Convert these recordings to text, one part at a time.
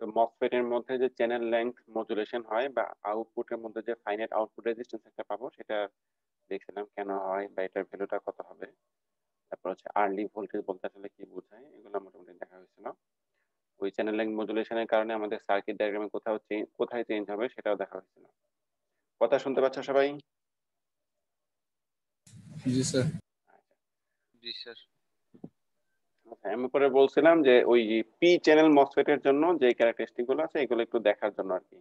তো মসফেট এর মধ্যে যে চ্যানেল লেংথ মডুলেশন হয় বা আউটপুটের মধ্যে যে ফাইনাইট আউটপুট রেজিস্ট্যান্স একটা পাবো, সেটা দেখছিলাম কেন হয় বা এটার ভ্যালুটা কত হবে। তারপর হচ্ছে আর্লি ভোল্টেজ বলতে আসলে কি বোঝায়, এগুলো মোটামুটি দেখা হয়েছিল। ওই চ্যানেল লেংথ মডুলেশনের কারণে আমাদের সার্কিট ডায়াগ্রামে কোথায় চেঞ্জ হবে সেটাও দেখা হয়েছিল। কথা শুনতে পাচ্ছ সবাই? জি স্যার। জি স্যার। আমি পরে বলছিলাম যে ওই পি চ্যানেল মসফেট এর জন্য যে ক্যারেক্টারিস্টিক গুলো আছে এগুলো একটু দেখার জন্য আর কি।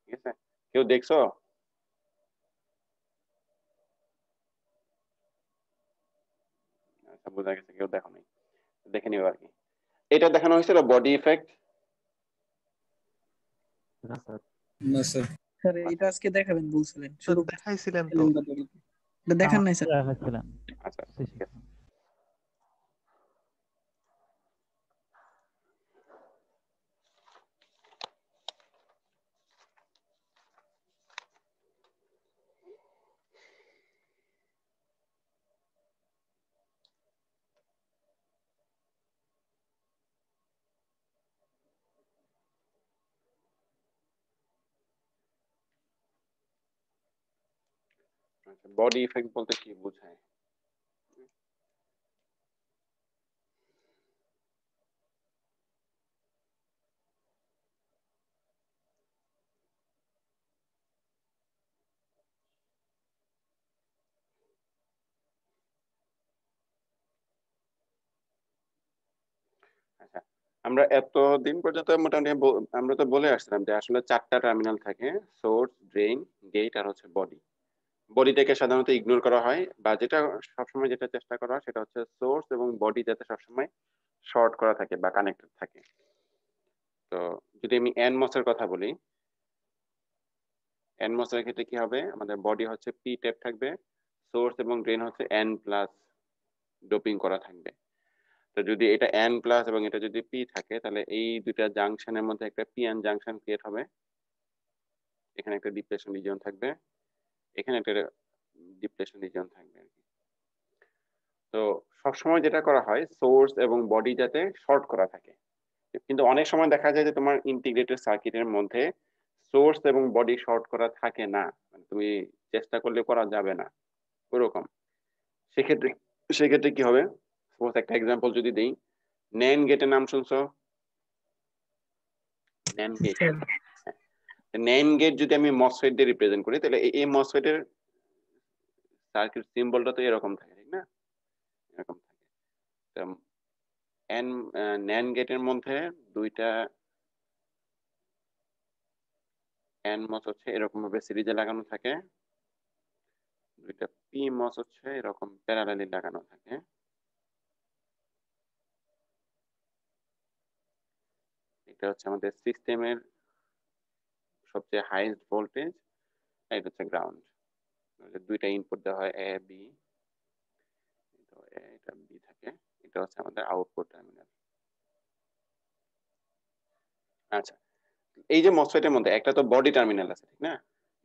ঠিক আছে, কেউ দেখছো? আচ্ছা, বোঝা গেছে কেউ দেখো নাই, দেখে নিও আর কি। এটা দেখানো হয়েছিল বডি ইফেক্ট। না স্যার। স্যার এটা আজকে দেখাবেন বলছিলেন, শুরু দেখাইছিলেন তো। এটা দেখান নাই স্যার। আচ্ছা ঠিক আছে। বডি ইফেক্ট বলতে কি বোঝায়? আচ্ছা, আমরা এতদিন পর্যন্ত মোটামুটি আমরা তো বলে আসছিলাম যে আসলে 4টা টার্মিনাল থাকে, সোর্স, ড্রেন, গেট আর হচ্ছে বডি। বডিটাকে সাধারণত ইগনোর করা হয়, বা যেটা সবসময় যেটা চেষ্টা করা হয় সেটা হচ্ছে সোর্স এবং বডি যাতে সবসময় শর্ট করা থাকে বা কানেক্টেড থাকে। তো যদি আমি এনমস এর কথা বলি, এনমস এর ক্ষেত্রে কি হবে, আমাদের বডি হচ্ছে পি টাইপ থাকবে, সোর্স এবং ড্রেন হচ্ছে এন প্লাস ডোপিং করা থাকবে। তো যদি এটা এন প্লাস এবং এটা যদি পি থাকে, তাহলে এই দুইটা জাংশনের মধ্যে একটা পি এন জাংশন ক্রিয়েট হবে। এখানে একটা ডিপ্লেশন রিজিয়ন থাকবে, এখানে একটা ডিপ্লেশন রিজিয়ন থাকবে আর কি। তো সবসময় যেটা করা হয় সোর্স এবং বডি যাতে শর্ট করা থাকে, কিন্তু অনেক সময় দেখা যায় যে তোমার ইন্টিগ্রেটেড সার্কিটের মধ্যে সোর্স এবং বডি শর্ট করা থাকে না, মানে তুমি চেষ্টা করলে করা যাবে না ওরকম। সেক্ষেত্রে সেক্ষেত্রে কি হবে, সাপোজ একটা এক্সাম্পল যদি দেই, ন্যান্ড গেটের নাম শুনছো? ন্যান্ড গেট, ন্যান্ড গেট যদি আমি মসফেট দিয়ে রিপ্রেজেন্ট করি, তাহলে এই মসফেট এর সার্কিট সিম্বলটা তো এরকম থাকে, ঠিক না? এরকম থাকে। তো ন্যান্ড গেটের মধ্যে দুইটা এনমস হচ্ছে এরকম ভাবে সিরিজে লাগানো থাকে, দুইটা পি মস হচ্ছে এরকম প্যারালালি লাগানো থাকে। এটা হচ্ছে আমাদের সিস্টেমের সবচেয়ে হাইয়েস্ট ভোল্টেজ, এটা হচ্ছে গ্রাউন্ড। দুইটা ইনপুট দেওয়া হয়, এ বি, এটা বি থাকে, এটা হচ্ছে আমাদের আউটপুট টার্মিনাল। আচ্ছা, এই যে মসফেটের মধ্যে একটা তো বডি টার্মিনাল আছে, ঠিক না?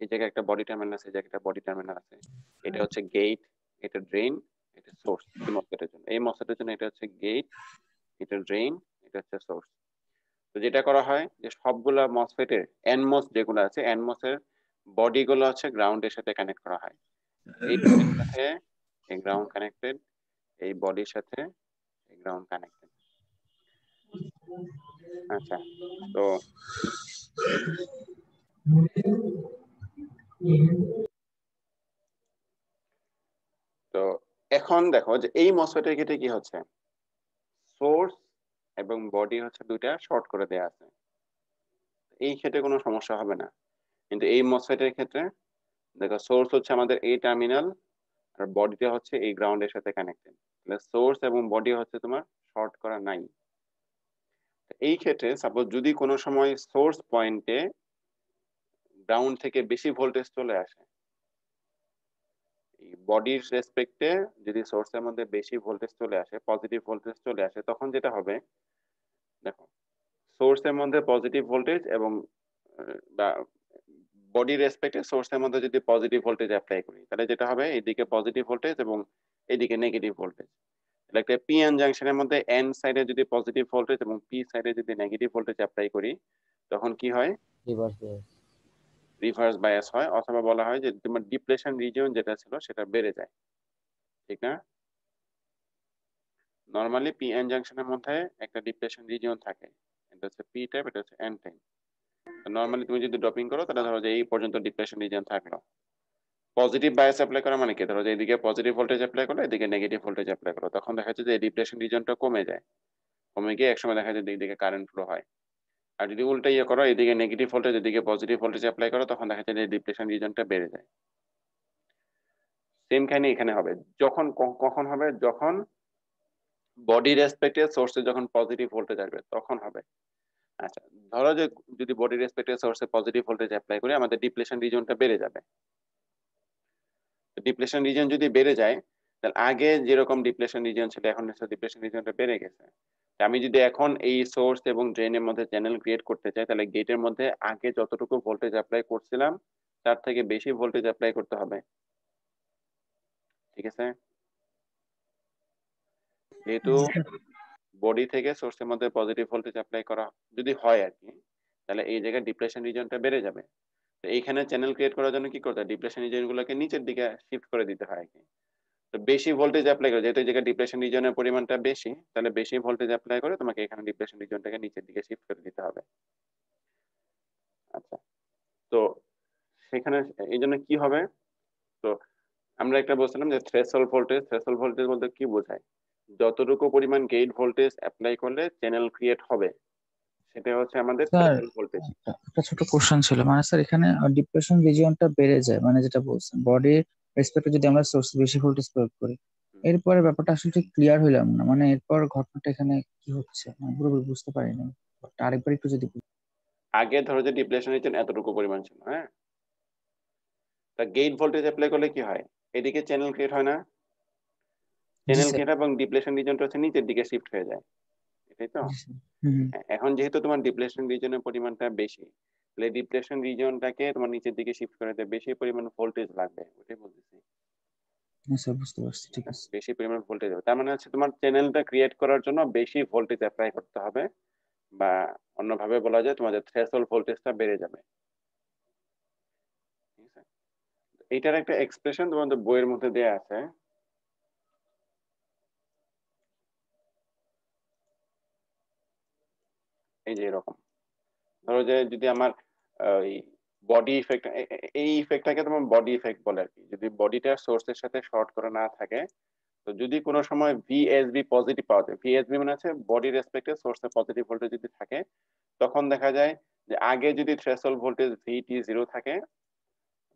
এই জায়গায় একটা বডি টার্মিনাল আছে, এই জায়গায় একটা বডি টার্মিনাল আছে। এটা হচ্ছে গেট, এটা ড্রেন, এটা সোর্স। এই মসফেটের জন্য, এই মসফেটের জন্য এটা হচ্ছে গেট, এটা ড্রেন, এটা হচ্ছে সোর্স। তো যেটা করা হয় যে সবগুলা মসফেটের এনমস যেগুলো আছে, এনমস এর বডি গুলো হচ্ছে গ্রাউন্ডের সাথে কানেক্ট করা হয়। এই বডির সাথে এই গ্রাউন্ড কানেক্টেড, এই বডির সাথে এই গ্রাউন্ড কানেক্টেড। আচ্ছা, তো তো এখন দেখো যে এই মসফেটের ক্ষেত্রে কি হচ্ছে, সোর্স এবং বডি হচ্ছে দুইটা শর্ট করে দেয়া আছে, এই ক্ষেত্রে কোনো সমস্যা হবে না। কিন্তু এই মসফেটের ক্ষেত্রে দেখো, সোর্স হচ্ছে আমাদের এই টার্মিনাল আর বডিটা হচ্ছে এই গ্রাউন্ডের সাথে কানেক্টেড, তাহলে সোর্স এবং বডি হচ্ছে তোমার শর্ট করা নাই। এই ক্ষেত্রে সাপোজ যদি কোনো সময় সোর্স পয়েন্টে গ্রাউন্ড থেকে বেশি ভোল্টেজ চলে আসে, এই বডির রেসপেক্টে যদি সোর্সের মধ্যে বেশি ভোল্টেজ চলে আসে, পজিটিভ ভোল্টেজ চলে আসে, তখন যেটা হবে দেখো, সোর্সের মধ্যে পজিটিভ ভোল্টেজ এবং বা বডি রেসপেক্টে সোর্সের মধ্যে যদি পজিটিভ ভোল্টেজ অ্যাপ্লাই করি, তাহলে যেটা হবে এইদিকে পজিটিভ ভোল্টেজ এবং এইদিকে নেগেটিভ ভোল্টেজ। একটা পি এন জাংশনের মধ্যে এন সাইডে যদি পজিটিভ ভোল্টেজ এবং পি সাইডে যদি নেগেটিভ ভোল্টেজ অ্যাপ্লাই করি তখন কি হয়? রিভার্স বায়াস হয়, অথবা বলা হয় যে তোমার ডিপ্লেশন রিজিয়ন যেটা ছিল সেটা বেড়ে যায়, ঠিক না? নরমালি পি এন জাংশনের মধ্যে একটা ডিপ্লেশন রিজিয়ন থাকে, এটা হচ্ছে পি টাইপ, এটা হচ্ছে এন টাইপ। নরমালি তুমি যদি ড্রপিং করো তাহলে ধরো যে এই পর্যন্ত ডিপ্লেশন রিজিয়ন থাকলো। পজিটিভ বায়াস অ্যাপ্লাই করা মানে কি, ধরো যে এদিকে পজিটিভ ভোল্টেজ অ্যাপ্লাই করলো, এদিকে নেগেটিভ ভোল্টেজ অ্যাপ্লাই করলো, তখন দেখা যাচ্ছে যে এই ডিপ্লেশন রিজিয়নটা কমে যায়, কমে গিয়ে একসময় দেখা যায় দিকে কারেন্ট ফ্লো হয়। আর যদি উল্টা ইয়ে করো, এদিকে নেগেটিভ ভোল্টেজ এদিকে পজিটিভ ভোল্টেজ অ্যাপ্লাই করো, তখন দেখা যায় যে ডিপ্লেশন রিজিয়নটা বেড়ে যায়। সেম কাহিনী এখানে হবে, যখন কখন হবে, যখন বডি রেসপেক্টে সোর্সে যখন পজিটিভ ভোল্টেজ আসবে তখন হবে। আচ্ছা, ধরো যে যদি বডি রেসপেক্টে সোর্সে পজিটিভ ভোল্টেজ অ্যাপ্লাই করি, আমাদের ডিপ্লেশন রিজিয়নটা বেড়ে যাবে। ডিপ্লেশন রিজিয়ন যদি বেড়ে যায়, তাহলে আগে যেরকম ডিপ্লেশন রিজিয়ন ছিল এখন ডিপ্লেশন রিজিয়নটা বেড়ে গেছে। আমি যদি এখন এই সোর্স এবং ড্রেনের মধ্যে চ্যানেল ক্রিয়েট করতে চাই, তাহলে গেটের মধ্যে আগে যতটুকু ভোল্টেজ অ্যাপ্লাই করছিলাম তার থেকে বেশি ভোল্টেজ অ্যাপ্লাই করতে হবে, ঠিক আছে? যেহেতু বডি থেকে সোর্সের মধ্যে পজিটিভ ভোল্টেজ অ্যাপ্লাই করা যদি হয় আর কি, তাহলে এই জায়গায় ডিপ্লেশন রিজিয়নটা বেড়ে যাবে। তো এইখানে চ্যানেল ক্রিয়েট করার জন্য কি করতে হয়, ডিপ্লেশন রিজিয়ন গুলোকে নিচের দিকে শিফট করে দিতে হয় আর কি। তো বেশি ভোল্টেজ অ্যাপ্লাই করে, যেহেতু এই জায়গায় ডিপ্লেশন রিজিয়নের পরিমাণটা বেশি, তাহলে বেশি ভোল্টেজ অ্যাপ্লাই করে তোমাকে এখানে ডিপ্লেশন রিজিয়নটাকে নিচের দিকে শিফট করে দিতে হবে। আচ্ছা, তো সেখানে এই জন্য কি হবে, তো আমরা একটা বলছিলাম যে থ্রেশহোল্ড ভোল্টেজ বলতে কি বোঝায়, যতটুকু পরিমাণ গেট ভোল্টেজ অ্যাপ্লাই করলে চ্যানেল ক্রিয়েট হবে সেটা হচ্ছে আমাদের স্যার থ্রেশহোল্ড ভোল্টেজ। একটা ছোট কোশ্চেন ছিল, মানে স্যার এখানে ডিপ্রেশন রিজিয়নটা বেড়ে যায় মানে যেটা বলছেন বডির রেসপেক্টে যদি আমরা সোর্স বেশি ভোল্টেজ প্রয়োগ করি, এরপরে ব্যাপারটা আসলে ঠিক ক্লিয়ার হইলাম না, মানে এরপর ঘটনাটা এখানে কি হচ্ছে মানে পুরোপুরি বুঝতে পারিনি। আরেকবার একটু যদি আগে ধরো যে ডিপ্লেশন রিজিয়ন এতটুকু পরিমাণ ছিল, হ্যাঁ, তা গেট ভোল্টেজ অ্যাপ্লাই করলে কি হয়, এদিকে চ্যানেল ক্রিয়েট হয় না, জি চ্যানেল স্যার। ক্রিয়েট এবং ডিপ্লেশন রিজিয়নটা হচ্ছে নিচের দিকে শিফট হয়ে যায়, এটাই তো? জি স্যার। হুম। এখন যেহেতু তোমার ডিপ্লেশন রিজিয়নের পরিমাণটা বেশি, তাহলে ডিপ্লেশন রিজিয়নটাকে তোমার নিচের দিকে শিফট করে দিতে বেশি পরিমাণ ভোল্টেজ লাগবে, ওটাই বলতেছি। হ্যাঁ স্যার, বুঝতে পারছি, ঠিক আছে। বেশি পরিমাণ ভোল্টেজ হবে তার মানে হচ্ছে তোমার চ্যানেলটা ক্রিয়েট করার জন্য বেশি ভোল্টেজ অ্যাপ্লাই করতে হবে, বা অন্যভাবে বলা যায় তোমাদের থ্রেশহোল্ড ভোল্টেজটা বেড়ে যাবে, ঠিক আছে? এইটার একটা এক্সপ্রেশন তোমাদের বইয়ের মধ্যে দেয়া আছে, এই যে এরকম। ধরো যে যদি আমার এই বডি ইফেক্ট, এই ইফেক্টটাকে তোমার বডি ইফেক্ট বলে আর কি, যদি বডিটা সোর্সের সাথে শর্ট করে না থাকে, তো যদি কোনো সময় ভিএসবি পজিটিভ পাওয়া যায়, ভিএসবি মানে হচ্ছে বডি রেসপেক্টে সোর্সে পজিটিভ ভোল্টেজ যদি থাকে, তখন দেখা যায় যে আগে যদি থ্রেশহোল্ড ভোল্টেজ ভিটি 0 থাকে,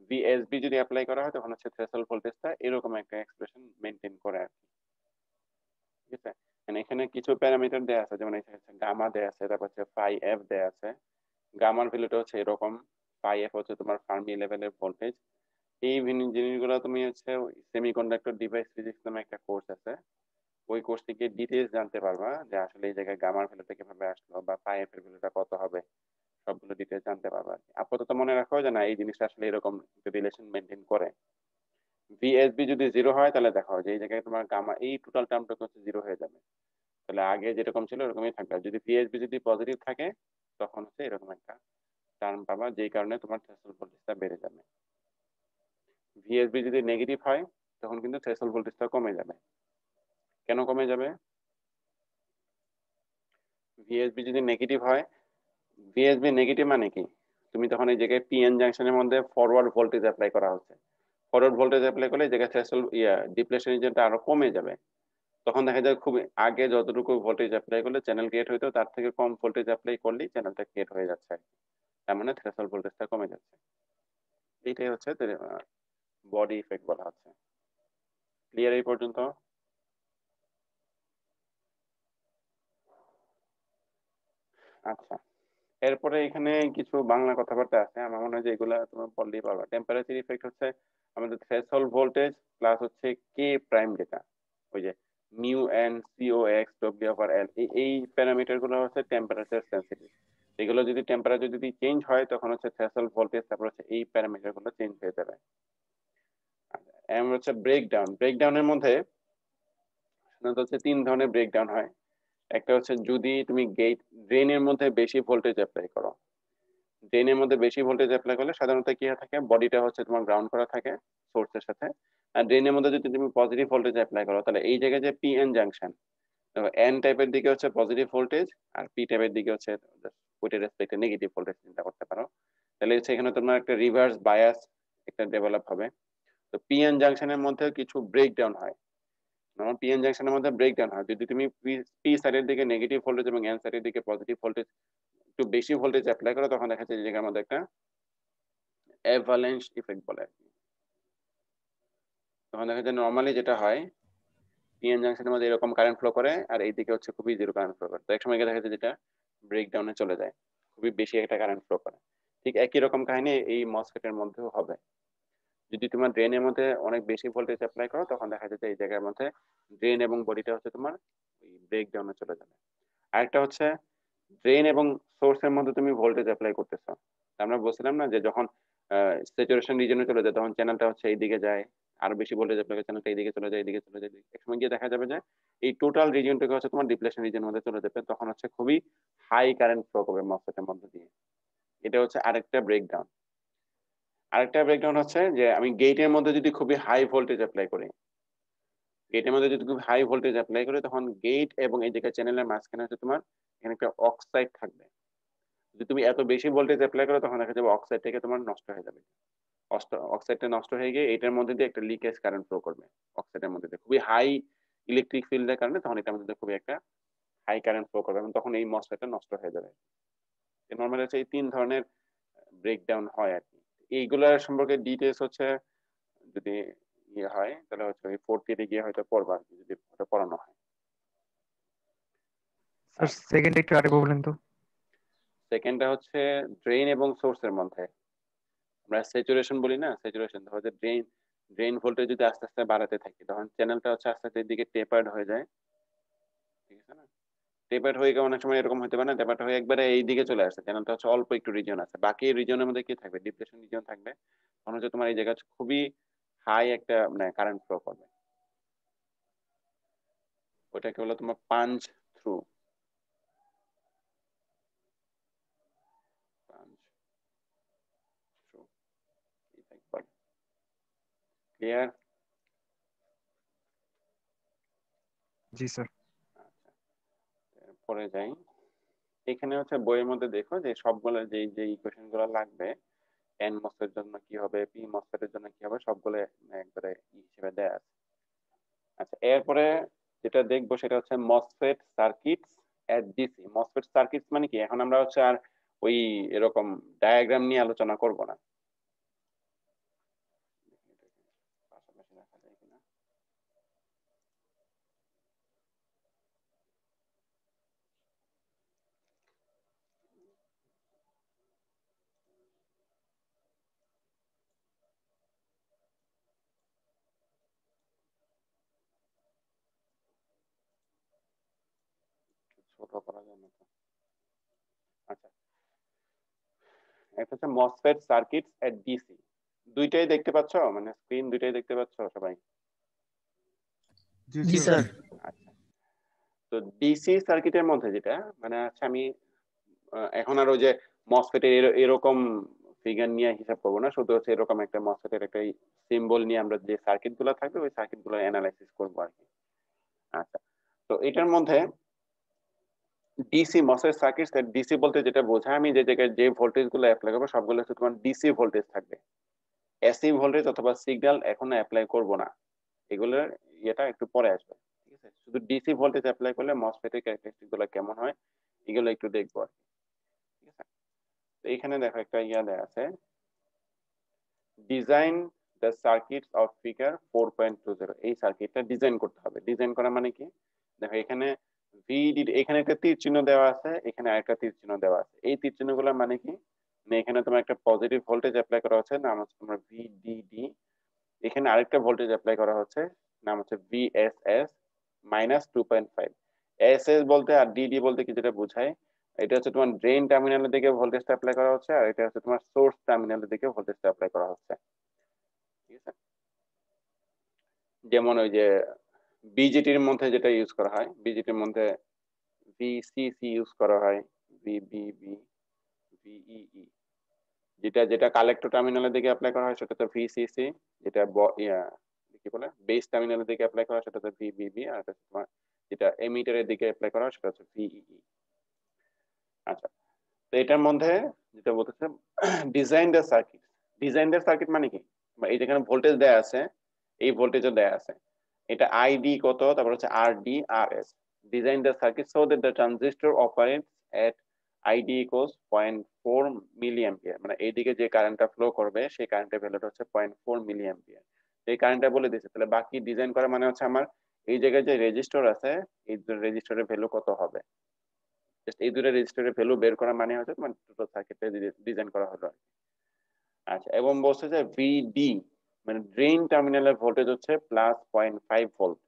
ভিএসবি যদি অ্যাপ্লাই করা হয় তখন হচ্ছে থ্রেশহোল্ড ভোল্টেজটা এরকম একটা এক্সপ্রেশন মেনটেন করে আর কি, ঠিক আছে? মানে এখানে কিছু প্যারামিটার দেয়া আছে, যেমন এখানে গামা দেয়া আছে, তারপর হচ্ছে ফাই এফ দেয়া আছে। গামার ভ্যালুটা হচ্ছে এরকম, ফাই এফ হচ্ছে তোমার ফার্মি লেভেলের ভোল্টেজ। এই জিনিসগুলো তুমি হচ্ছে সেমিকন্ডাক্টর ডিভাইস ফিজিক্স নামে একটা কোর্স আছে, ওই কোর্স থেকে ডিটেইলস জানতে পারবা যে আসলে এই জায়গায় গামার ভ্যালুটা কিভাবে আসলো বা ফাই এফ এর ভ্যালুটা কত হবে, সবগুলো ডিটেইলস জানতে পারবা আর কি। আপাতত মনে রাখো যে না, এই জিনিসটা আসলে এরকম রিলেশন মেনটেন করে। ভিএসবি যদি 0 হয় তাহলে দেখো যে এই জায়গায় তোমার গামা এই টোটাল টার্মটা হচ্ছে 0 হয়ে যাবে, তাহলে আগে যেরকম ছিল এরকমই থাকবে। আর যদি ভিএসবি যদি পজিটিভ থাকে তখন হচ্ছে এরকম একটা টার্ম পাবা, যেই কারণে তোমার থ্রেশহোল্ড ভোল্টেজটা বেড়ে যাবে। ভিএসবি যদি নেগেটিভ হয় তখন কিন্তু থ্রেশহোল্ড ভোল্টেজটা কমে যাবে। কেন কমে যাবে? ভিএসবি যদি নেগেটিভ হয়, ভিএসবি নেগেটিভ মানে কি, তুমি তখন এই জায়গায় পিএন জাংশনের মধ্যে ফরওয়ার্ড ভোল্টেজ অ্যাপ্লাই করা হচ্ছে, ফরওয়ার্ড ভোল্টেজ অ্যাপ্লাই করলে এই জায়গায় থ্রেশহোল্ড ডিপ্লেশন রিজিয়নটা আরো কমে যাবে। তখন দেখা যায় খুব আগে যতটুকু ভোল্টেজ অ্যাপ্লাই করলে চ্যানেল ক্রিয়েট হইতো তার থেকে কম ভোল্টেজ অ্যাপ্লাই করলেই চ্যানেলটা ক্রিয়েট হয়ে যাচ্ছে, তার মানে থ্রেশহোল্ড ভোল্টেজটা কমে যাচ্ছে। এইটাই হচ্ছে বডি ইফেক্ট বলা হচ্ছে। ক্লিয়ার এই পর্যন্ত? আচ্ছা, এরপরে এখানে কিছু বাংলা কথাবার্তা আছে, আমার মনে হয় যে এগুলা তুমি পড়লেই পারবা। টেম্পারেচার ইফেক্ট হচ্ছে আমাদের থ্রেশহোল্ড ভোল্টেজ প্লাস হচ্ছে কে প্রাইম, যেটা ওই যে mu N C O X W over L, এই প্যারামিটার গুলো হচ্ছে টেম্পারেচার সেন্সিটিভ। এগুলো যদি টেম্পারেচার যদি চেঞ্জ হয় তখন হচ্ছে থ্রেশহোল্ড ভোল্টেজ, তারপর হচ্ছে এই প্যারামিটার গুলো চেঞ্জ হয়ে যাবে। এমন হচ্ছে ব্রেকডাউনের মধ্যে সাধারণত হচ্ছে তিন ধরনের ব্রেকডাউন হয়। একটা হচ্ছে যদি তুমি গেট ড্রেনের মধ্যে বেশি ভোল্টেজ অ্যাপ্লাই করো, ড্রেনের মধ্যে বেশি ভোল্টেজ অ্যাপ্লাই করলে সাধারণত কি থাকে, বডিটা হচ্ছে তোমার গ্রাউন্ড করা থাকে সোর্সের সাথে, আর ড্রেনের মধ্যে যদি তুমি পজিটিভ ভোল্টেজ অ্যাপ্লাই করো তাহলে এই জায়গায় যে পি এন জাংশন, এন টাইপের দিকে হচ্ছে পজিটিভ ভোল্টেজ আর পি টাইপের দিকে হচ্ছে ওইটার রেসপেক্টে নেগেটিভ ভোল্টেজ চিন্তা করতে পারো। তাহলে হচ্ছে এখানে তোমার একটা রিভার্স বায়াস একটা ডেভেলপ হবে। তো পিএন জাংশনের মধ্যে কিছু ব্রেকডাউন হয়, পিএন জাংশনের মধ্যে ব্রেকডাউন হয় যদি তুমি পি সাইডের দিকে নেগেটিভ ভোল্টেজ এবং এন সাইডের দিকে পজিটিভ ভোল্টেজ একটু বেশি ভোল্টেজ অ্যাপ্লাই করো, তখন দেখা যাচ্ছে এই জায়গার মধ্যে একটা অ্যাভালাঞ্চ ইফেক্ট বলে আর কি। তখন দেখা যায় নর্মালি যেটা হয় পিএন জাংশনের মধ্যে এরকম কারেন্ট ফ্লো করে আর এইদিকে হচ্ছে খুবই জিরো কারেন্ট ফ্লো করে, তো একসময় গিয়ে দেখা যায় যেটা ব্রেকডাউনে চলে যায়, খুবই বেশি একটা কারেন্ট ফ্লো করে। ঠিক একই রকম কাহিনী এই মসফেটের মধ্যেও হবে, যদি তোমার ড্রেনের মধ্যে অনেক বেশি ভোল্টেজ অ্যাপ্লাই করো তখন দেখা যাচ্ছে এই জায়গার মধ্যে ড্রেন এবং বডিটা হচ্ছে তোমার ব্রেকডাউনে চলে যাবে। আরেকটা হচ্ছে ড্রেন এবং সোর্সের মধ্যে তুমি ভোল্টেজ অ্যাপ্লাই করতেছো, আমরা বলছিলাম না যে যখন স্যাচুরেশন রিজনে চলে যায় তখন চ্যানেলটা হচ্ছে এইদিকে যায়, আরো বেশি ভোল্টেজ অ্যাপ্লাই করে চ্যানেলটা এইদিকে চলে যায়, এইদিকে চলে যায়, একসময় গিয়ে দেখা যাবে যে এই টোটাল রিজনটাকে হচ্ছে তোমার ডিপ্লেশন রিজনের মধ্যে চলে যাবে, তখন হচ্ছে খুবই হাই কারেন্ট ফ্লো করবে মসফেটের মধ্যে দিয়ে। এটা হচ্ছে আরেকটা ব্রেকডাউন। আরেকটা ব্রেকডাউন হচ্ছে যে আমি গেটের মধ্যে যদি খুবই হাই ভোল্টেজ অ্যাপ্লাই করি, গেটের মধ্যে যদি খুব হাই ভোল্টেজ অ্যাপ্লাই করি তখন গেট এবং এই জায়গায় চ্যানেলের মাঝখানে হচ্ছে তোমার এখানে একটা অক্সাইড থাকবে, যদি তুমি এত বেশি ভোল্টেজ অ্যাপ্লাই করো তখন দেখা যাবে অক্সাইড থেকে তোমার নষ্ট হয়ে যাবে, অক্সাইডটা নষ্ট হয়ে গিয়ে এটার মধ্যে দিয়ে একটা লিকেজ কারেন্ট ফ্লো করবে, অক্সাইডের মধ্যে দিয়ে খুবই হাই ইলেকট্রিক ফিল্ডের কারণে তখন এটার মধ্যে দিয়ে খুবই একটা হাই কারেন্ট ফ্লো করবে এবং তখন এই মসফেটটা নষ্ট হয়ে যাবে। নর্মালি হচ্ছে এই তিন ধরনের ব্রেকডাউন হয় আর কি। এইগুলোর সম্পর্কে ডিটেলস হচ্ছে যদি ইয়ে হয় তাহলে হচ্ছে ওই ফোর্থ ইয়ারে গিয়ে হয়তো পড়বা আর কি, যদি ওটা পড়ানো হয়। স্যার সেকেন্ড একটু আরেকবার বলেন তো। সেকেন্ডটা হচ্ছে ড্রেন এবং সোর্সের মধ্যে আমরা স্যাচুরেশন বলি না, স্যাচুরেশন ধরো যে ড্রেন ভোল্টেজ যদি আস্তে আস্তে বাড়াতে থাকি তখন চ্যানেলটা হচ্ছে আস্তে আস্তে এদিকে টেপার্ড হয়ে যায়, ঠিক আছে না, টেপার্ড হয়ে গিয়ে অনেক সময় এরকম হতে পারে না, টেপার্ড হয়ে একবারে এই দিকে চলে আসে, চ্যানেলটা হচ্ছে অল্প একটু রিজন আছে, বাকি রিজনের মধ্যে কি থাকবে, ডিপ্রেশন রিজন থাকবে, তখন হচ্ছে তোমার এই জায়গা খুবই হাই একটা মানে কারেন্ট ফ্লো করবে, ওটাকে বলে তোমার punch through, punch through effect বলে। ক্লিয়ার? জি স্যার। আচ্ছা, পরে যাই। এখানে হচ্ছে বইয়ের মধ্যে দেখো যে সবগুলো যে ইকুয়েশন গুলো লাগবে, এন মসফেটের জন্য কি হবে, পি মসফেটের জন্য কি হবে, সবগুলো একবারে হিসেবে দেয়া আছে। আচ্ছা, এরপরে যেটা দেখবো সেটা হচ্ছে মসফেট সার্কিটস এট ডিসি। মসফেট সার্কিটস মানে কি, এখন আমরা হচ্ছে আর ওই এরকম ডায়াগ্রাম নিয়ে আলোচনা করব না, পাশাপাশি রাখা যায় কিনা। ছোট করা যায় না তো। আচ্ছা, এটা হচ্ছে মসফেট সার্কিটস এট ডিসি, দুইটাই দেখতে পাচ্ছ, মানে স্ক্রিন দুইটাই দেখতে পাচ্ছ সবাই? জি স্যার। আচ্ছা, তো ডিসি সার্কিটের মধ্যে যেটা মানে আচ্ছা আমি এখন আর ওই যে মসফেটের এরকম ফিগার নিয়ে হিসাব করবো না, শুধু হচ্ছে এরকম একটা মসফেটের একটা সিম্বল নিয়ে আমরা যে সার্কিট গুলো থাকবে ওই সার্কিট গুলো অ্যানালাইসিস করবো আর কি। আচ্ছা, তো এটার মধ্যে ডিসি মসফেট সার্কিট, ডিসি বলতে যেটা বোঝায় আমি যে জায়গায় যে ভোল্টেজ গুলো অ্যাপ্লাই করবো সবগুলো হচ্ছে তোমার ডিসি ভোল্টেজ থাকবে, এসি ভোল্টেজ অথবা সিগন্যাল এখন অ্যাপ্লাই করব না, এগুলোর ইয়েটা একটু পরে আসবে, ঠিক আছে, শুধু ডিসি ভোল্টেজ অ্যাপ্লাই করলে মসফেটের ক্যারেক্টারিস্টিক গুলো কেমন হয় এগুলো একটু দেখবো আর কি, ঠিক আছে। তো এখানে দেখো একটা ইয়া দেয়া আছে, design the circuits of figure 4.20, এই সার্কিটটা ডিজাইন করতে হবে। ডিজাইন করা মানে কি, দেখো এখানে ভিডি, এখানে একটা তীর চিহ্ন দেওয়া আছে, এখানে আরেকটা তীর চিহ্ন দেওয়া আছে, এই তীর চিহ্নগুলো মানে কি, মানে এখানে তোমার একটা পজিটিভ ভোল্টেজ অ্যাপ্লাই করা হচ্ছে, নাম হচ্ছে তোমার ভিডিডি, এখানে আরেকটা ভোল্টেজ অ্যাপ্লাই করা হচ্ছে, নাম হচ্ছে ভিএসএস -2.5। এসএস বলতে আর ডিডি বলতে কি যেটা বোঝায়, এটা হচ্ছে তোমার ড্রেন টার্মিনালের দিকে ভোল্টেজটা অ্যাপ্লাই করা হচ্ছে আর এটা হচ্ছে তোমার সোর্স টার্মিনালের দিকে ভোল্টেজটা অ্যাপ্লাই করা হচ্ছে, ঠিক আছে। যেমন ওই যে বিজেটির মধ্যে যেটা ইউজ করা হয়, বিজেটির মধ্যে ভিসিসি ইউজ করা হয়, ভিবিবি, ভিইই, যেটা যেটা কালেক্টর টার্মিনালের দিকে অ্যাপ্লাই করা হয় সেটা তো ভিসিসি, যেটা কি বলে বেস টার্মিনালের দিকে অ্যাপ্লাই করা হয় সেটা তো ভিবিবি, আর এটা তোমার যেটা এমিটারের দিকে অ্যাপ্লাই করা হয় সেটা হচ্ছে ভিইই। আচ্ছা, তো এটার মধ্যে যেটা বলতেছে design the circuit. Design the circuit মানে কি, এই যেখানে ভোল্টেজ দেয়া আছে, এই ভোল্টেজও দেয়া আছে, এটা আইডি কত, তারপর হচ্ছে R D S. Design the circuit so that the transistor operates at ID equals 0.4 milli ampere, মানে এইদিকে যে কারেন্টটা ফ্লো করবে সেই কারেন্টের ভ্যালুটা হচ্ছে 0.4 মিলি অ্যাম্পিয়ার। এই কারেন্টটা বলে দিয়েছে, তাহলে বাকি ডিজাইন করা মানে হচ্ছে আমার এই জায়গায় যে রেজিস্টর আছে এই রেজিস্টরের ভ্যালু কত হবে, জাস্ট এই দুটো রেজিস্টরের ভ্যালু বের করা মানে হচ্ছে মানে টোটাল সার্কিটটা ডিজাইন করা হলো। আচ্ছা, এবং বলছে যে ভিডি মানে ড্রেন টার্মিনালের ভোল্টেজ হচ্ছে প্লাস 0.5 ভোল্ট।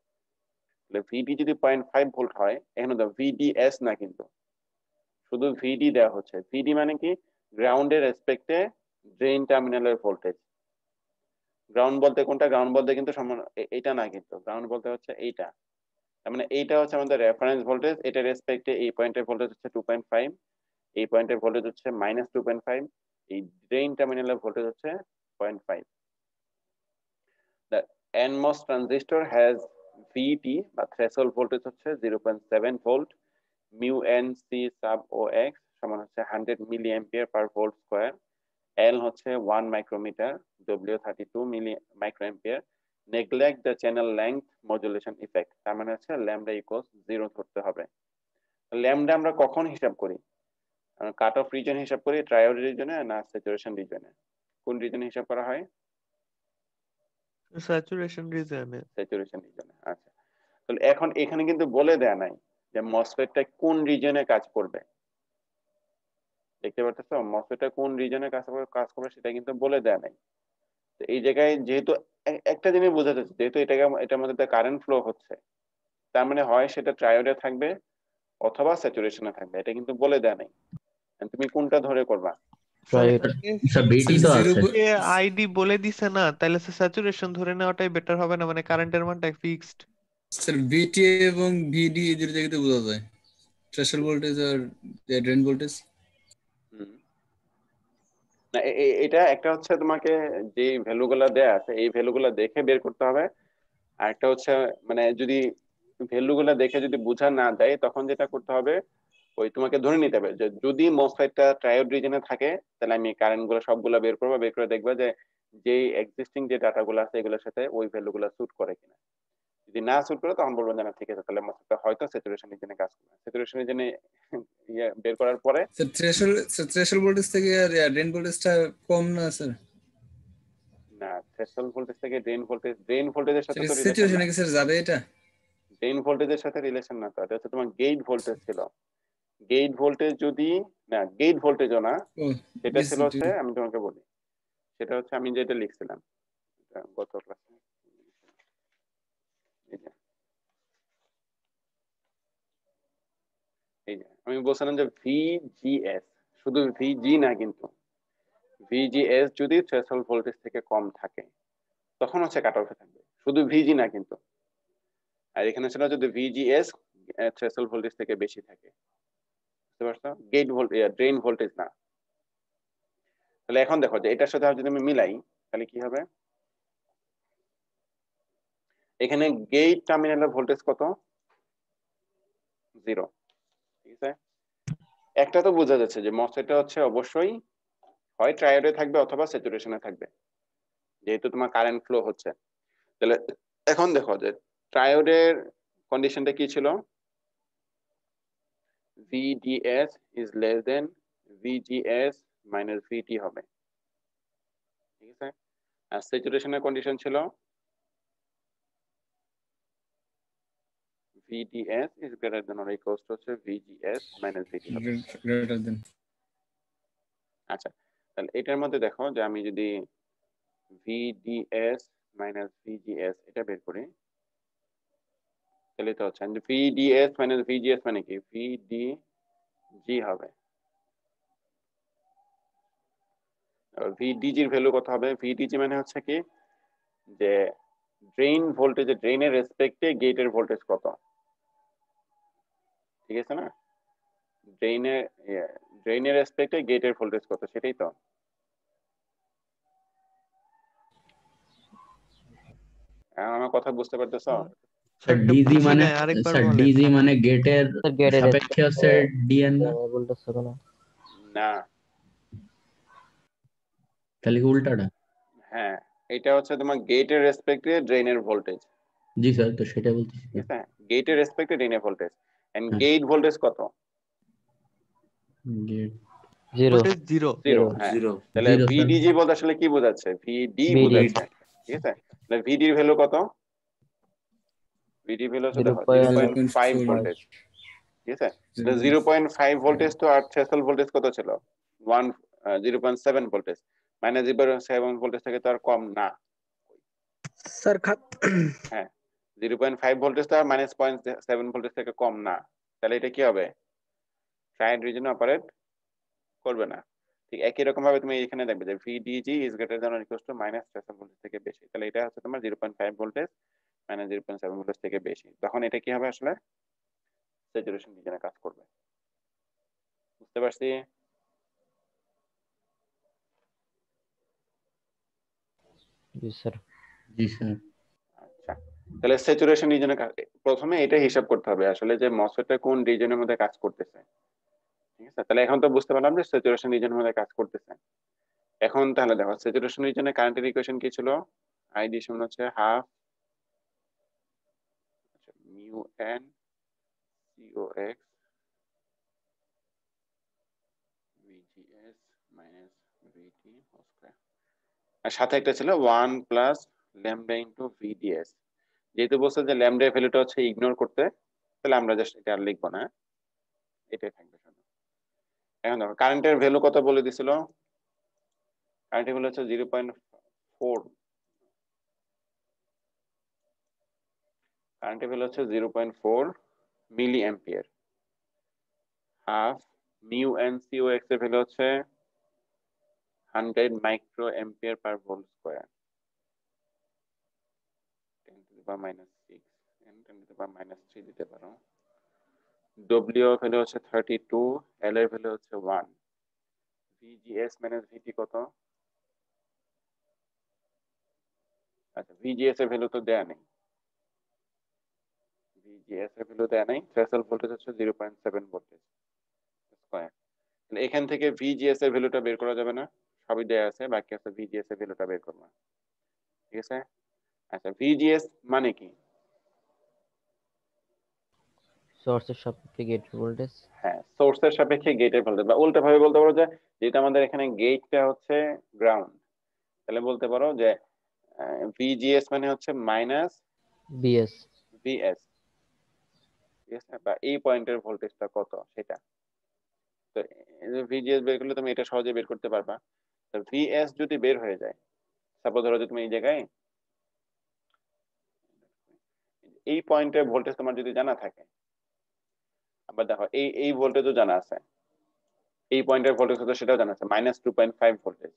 তাহলে ভিডি যদি 0.5 ভোল্ট হয়, এখানে তো ভিডিএস না, কিন্তু শুধু ভিডি দেওয়া হচ্ছে। ভিডি মানে কি, গ্রাউন্ডের রেসপেক্টে ড্রেন টার্মিনালের ভোল্টেজ। গ্রাউন্ড বলতে কোনটা, গ্রাউন্ড বলতে কিন্তু এইটা না, কিন্তু গ্রাউন্ড বলতে হচ্ছে এইটা। তার মানে এইটা হচ্ছে আমাদের রেফারেন্স ভোল্টেজ, এটা রেসপেক্টে এই পয়েন্টের ভোল্টেজ হচ্ছে 2.5, এই পয়েন্টের ভোল্টেজ হচ্ছে -2.5, এই ড্রেন টার্মিনালের ভোল্টেজ হচ্ছে 0.5। The NMOS transistor has VT বা threshold voltage হচ্ছে 0.7 volt, mu n c sub ox সমান হচ্ছে 100 milli ampere per volt square, L হচ্ছে 1 micrometre, W 32 milli microampere. Neglect the channel length modulation effect, তার মানে হচ্ছে ল্যামডা ইকুয়ালস 0 ধরতে হবে। ল্যামডা আমরা কখন হিসাব করি, কাট অফ রিজন হিসাব করি ট্রায়োড রিজনে না স্যাচুরেশন রিজনে? কোন রিজনে হিসাব করা হয়? স্যাচুরেশন রিজনে। স্যাচুরেশন রিজনে। আচ্ছা, তাহলে এখন এখানে কিন্তু বলে দেয়া নাই যে মসফেটটা কোন রিজনে কাজ করবে। দেখতে পাচ্ছ মসফেটটা কোন রিজনে কাজ করবে সেটা কিন্তু বলে দেয়া নাই। তো এই জায়গায় যেহেতু একটা জিনিস বোঝা যাচ্ছে, যেহেতু এটার মধ্যে কারেন্ট ফ্লো হচ্ছে, তার মানে হয় সেটা ট্রায়োডে থাকবে অথবা স্যাচুরেশনে থাকবে, এটা কিন্তু বলে দেয়া নাই। তুমি কোনটা ধরে করবা? স্যার বিটি তো আছে। আইডি বলে দিছে না, তাহলে স্যাচুরেশন ধরে নেওয়াটাই বেটার হবে না, মানে কারেন্টের মানটা ফিক্সড। স্যার ভিটি এবং ভিডি এই দুটো জায়গাতে বোঝা যায়, থ্রেশহোল্ড ভোল্টেজ আর ড্রেন ভোল্টেজ। না, এটা একটা হচ্ছে তোমাকে যে ভ্যালুগুলা দেয়া আছে এই ভ্যালুগুলা দেখে বের করতে হবে, আর একটা হচ্ছে মানে যদি ভ্যালুগুলা দেখে যদি বোঝা না দেয় তখন যেটা করতে হবে, ওই তোমাকে ধরে নিতে হবে যে যদি মসফেটটা ট্রায়োড রিজনে থাকে তাহলে আমি কারেন্ট গুলো সবগুলা বের করবো, বের করে দেখবো যে যে এক্সিস্টিং যে ডাটা গুলো আছে এগুলোর সাথে ওই ভ্যালুগুলা স্যুট করে কিনা। যদি না স্যুট করে তখন বলবো যে না ঠিক আছে, তাহলে মসফেটটা হয়তো স্যাচুরেশন রিজনে কাজ করবে। স্যাচুরেশন রিজনে বের করার পরে স্যার থ্রেশহোল্ড ভোল্টেজ থেকে আর ড্রেন ভোল্টেজটা কম না স্যার? না, থ্রেশহোল্ড ভোল্টেজ থেকে ড্রেন ভোল্টেজের সাথে তো রিলেশন না। সিচুয়েশনে কি স্যার যাবে এটা? ড্রেন ভোল্টেজের সাথে রিলেশন না, তো এটা হচ্ছে তোমার গেট ভোল্টেজ ছিল। গেট ভোল্টেজ যদি না, গেট ভোল্টেজও না, ও সেটা ছিল হচ্ছে আমি তোমাকে বলি, সেটা হচ্ছে আমি যেটা লিখছিলাম গত ক্লাসে, এই যে আমি বলছিলাম যে ভিজিএস, শুধু ভিজি না কিন্তু ভিজিএস যদি থ্রেশহোল্ড ভোল্টেজ থেকে কম থাকে তখন হচ্ছে কাট অফে থাকবে, শুধু ভিজি না কিন্তু। আর এখানে ছিল যদি ভিজিএস থ্রেশহোল্ড ভোল্টেজ থেকে বেশি থাকে, বুঝতে পারছো? গেট ভোল্টেজ ড্রেন ভোল্টেজ না। তাহলে এখন দেখো যে এটার সাথে যদি আমি মিলাই তাহলে কি হবে, এখানে গেট টার্মিনালের ভোল্টেজ কত? 0। ঠিক আছে, একটা তো বোঝা যাচ্ছে যে মসফেটটা হচ্ছে অবশ্যই হয় ট্রায়োডে থাকবে অথবা স্যাচুরেশনে থাকবে, যেহেতু তোমার কারেন্ট ফ্লো হচ্ছে। তাহলে এখন দেখো যে ট্রায়োডের কন্ডিশনটা কি ছিল, VDS is less than VGS minus VT হবে। ঠিক আছে, আর স্যাচুরেশনের কন্ডিশন ছিল VDS is greater than or equals to VGS minus VT হবে। Greater than. আচ্ছা, তাহলে এটার মধ্যে দেখো যে আমি যদি VDS minus VGS এটা বের করি তাহলে তো হচ্ছে VDS minus VGS মানে কি, VDG হবে। VDG এর ভ্যালু কত হবে? VDG মানে হচ্ছে কি যে ড্রেনের রেসপেক্টে গেটের ভোল্টেজ কত, ঠিক আছে না? ড্রেনের রেসপেক্টে গেটের ভোল্টেজ কত, সেটাই তো। আমার কথা বুঝতে পারতেছো? স্যার একদম ডিজি বুঝি মানে নাই, আরেকবার স্যার বলেন। ডিজি মানে গেটের স্যার গেটের সাপেক্ষে হচ্ছে ডিএন না? বলতেছে কেন? না, তাহলে কি উল্টাটা? হ্যাঁ, এটা হচ্ছে তোমার গেটের রেসপেক্টে ড্রেনের ভোল্টেজ, জি স্যার, তো সেটা বলতেছি। ঠিক আছে? গেটের রেসপেক্টে ড্রেনের ভোল্টেজ, এন্ড হ্যাঁ। গেট ভোল্টেজ কত? Gate zero. Voltage zero. Zero, হ্যাঁ। তাহলে জিরো স্যার। ভিডিজি বলতে আসলে কি বোঝাচ্ছে? ভিডি VD বোঝাচ্ছে, ঠিক আছে? তাহলে ভিডির ভ্যালু কত? ভিডি ভ্যালু হচ্ছে দেখো 0.5 0.4 ভোল্টেজ, ঠিক আছে? 0.5 ভোল্টেজ তো, আর থ্রেশহোল্ড ভোল্টেজ কত ছিল? 0.7 ভোল্টেজ। মানে 0.7 ভোল্টেজ থেকে তো আর কম না। স্যার হ্যাঁ, 0.5 ভোল্টেজ তো আর -0.7 ভোল্টেজ থেকে কম না। তাহলে এটা কি হবে? ট্রায়াড রিজনে অপারেট করবে না। ঠিক একই রকম ভাবে তুমি এখানে দেখবে যে VDG is greater than or equal to -7 voltage থেকে বেশি। তাহলে এটা হচ্ছে তোমার 0.5 ভোল্টেজ -0.7 ভোল্টেজ থেকে বেশি। তখন এটা কি হবে আসলে? স্যাচুরেশন রিজনে কাজ করবে। বুঝতে পারছি? জি স্যার। জি স্যার। আচ্ছা, তাহলে স্যাচুরেশন রিজনে প্রথমে এটা হিসাব করতে হবে আসলে যে মসফেটটা কোন রিজনের মধ্যে কাজ করতেছে, ঠিক আছে? তাহলে এখন তো বুঝতে পারলাম যে স্যাচুরেশন রিজনের মধ্যে কাজ করতেছে। এখন তাহলে দেখো স্যাচুরেশন রিজনে কারেন্টের ইকুয়েশন কি ছিল? আইডি সমান হচ্ছে half mu N COX VGS minus VT whole square, আর সাথে একটা ছিল 1 প্লাস ল্যামডা ইনটু VDS। যেহেতু বলছে যে ল্যামডা ভ্যালুটা হচ্ছে ইগনোর করতে, তাহলে আমরা জাস্ট এটা আর লিখবো না, এটাই থাকবে শুধু। এখন দেখো কারেন্টের ভ্যালু কত বলে দিছিল? কারেন্টের ভ্যালু হচ্ছে 0.4, কারেন্টের ভ্যালু হচ্ছে 0.4 milli ampere. Half mu N COX এর ভ্যালু হচ্ছে 100 micro ampere per volt square, 10 to the power -6 and 10 to the power -3 দিতে পারো। ডব্লিউ এর ভ্যালু হচ্ছে 32, এল এর ভ্যালু হচ্ছে 1। VGS মাইনাস VT কত? আচ্ছা, VGS এর ভ্যালু তো দেয়া নেই, VGS এর ভ্যালু দেয়া নেই। থ্রেশহোল্ড ভোল্টেজ হচ্ছে 0.7 ভোল্টেজ স্কয়ার। তাহলে এখান থেকে VGS এর ভ্যালুটা বের করা যাবে না, সবই দেয়া আছে, বাকি আছে VGS এর ভ্যালুটা বের করবা, ঠিক আছে? আচ্ছা, VGS মানে কি? সোর্সের সাপেক্ষে গেট ভোল্টেজ। হ্যাঁ, সোর্সের সাপেক্ষে গেটের ভোল্টেজ, বা উল্টা ভাবে বলতে পারো যে যেটা আমাদের এখানে গেটটা হচ্ছে গ্রাউন্ড, তাহলে বলতে পারো যে VGS মানে হচ্ছে মাইনাস বিএস। VS, ঠিক আছে? বা এই পয়েন্টের ভোল্টেজটা কত সেটা। তো VGS বের করলে তুমি এটা সহজে বের করতে পারবা। তো VS যদি বের হয়ে যায়, সাপোজ ধরো যে তুমি এই জায়গায় এই পয়েন্টের ভোল্টেজ তোমার যদি জানা থাকে, আবার দেখো এই ভোল্টেজও জানা আছে, এই পয়েন্টের ভোল্টেজ কত সেটাও জানা আছে, -2.5 ভোল্টেজ।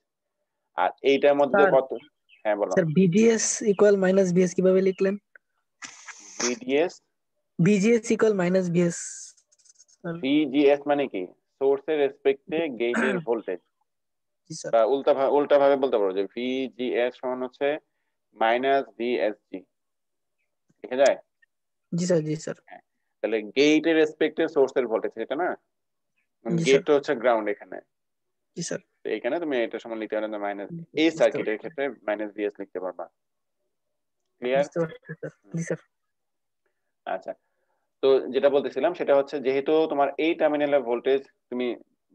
আর এইটার মধ্যে স্যার কত? হ্যাঁ বলো। Sir VDS equal minus VS কিভাবে লিখলেন? VDS VGS equal minus VS। VGS মানে কি? সোর্সের রেসপেক্টে গেটের ভোল্টেজ। জি স্যার। বা উল্টা ভাবে বলতে পারো যে VGS সমান হচ্ছে -VSG, ঠিক যায়? জি স্যার। জি স্যার। হ্যাঁ, তাহলে গেটের রেসপেক্টে সোর্সের ভোল্টেজ, এটা না? জি স্যার। গেটটা হচ্ছে গ্রাউন্ড এখানে, জি স্যার। তো এখানে তুমি এটা সমান লিখতে পারবে মাইনাস, এই সার্কিটের ক্ষেত্রে -VS লিখতে পারবা। ক্লিয়ার? বুঝতে পারছি স্যার। জি স্যার। আচ্ছা, তো যেটা বলতেছিলাম সেটা হচ্ছে যেহেতু তোমার এই টার্মিনালের ভোল্টেজ তুমি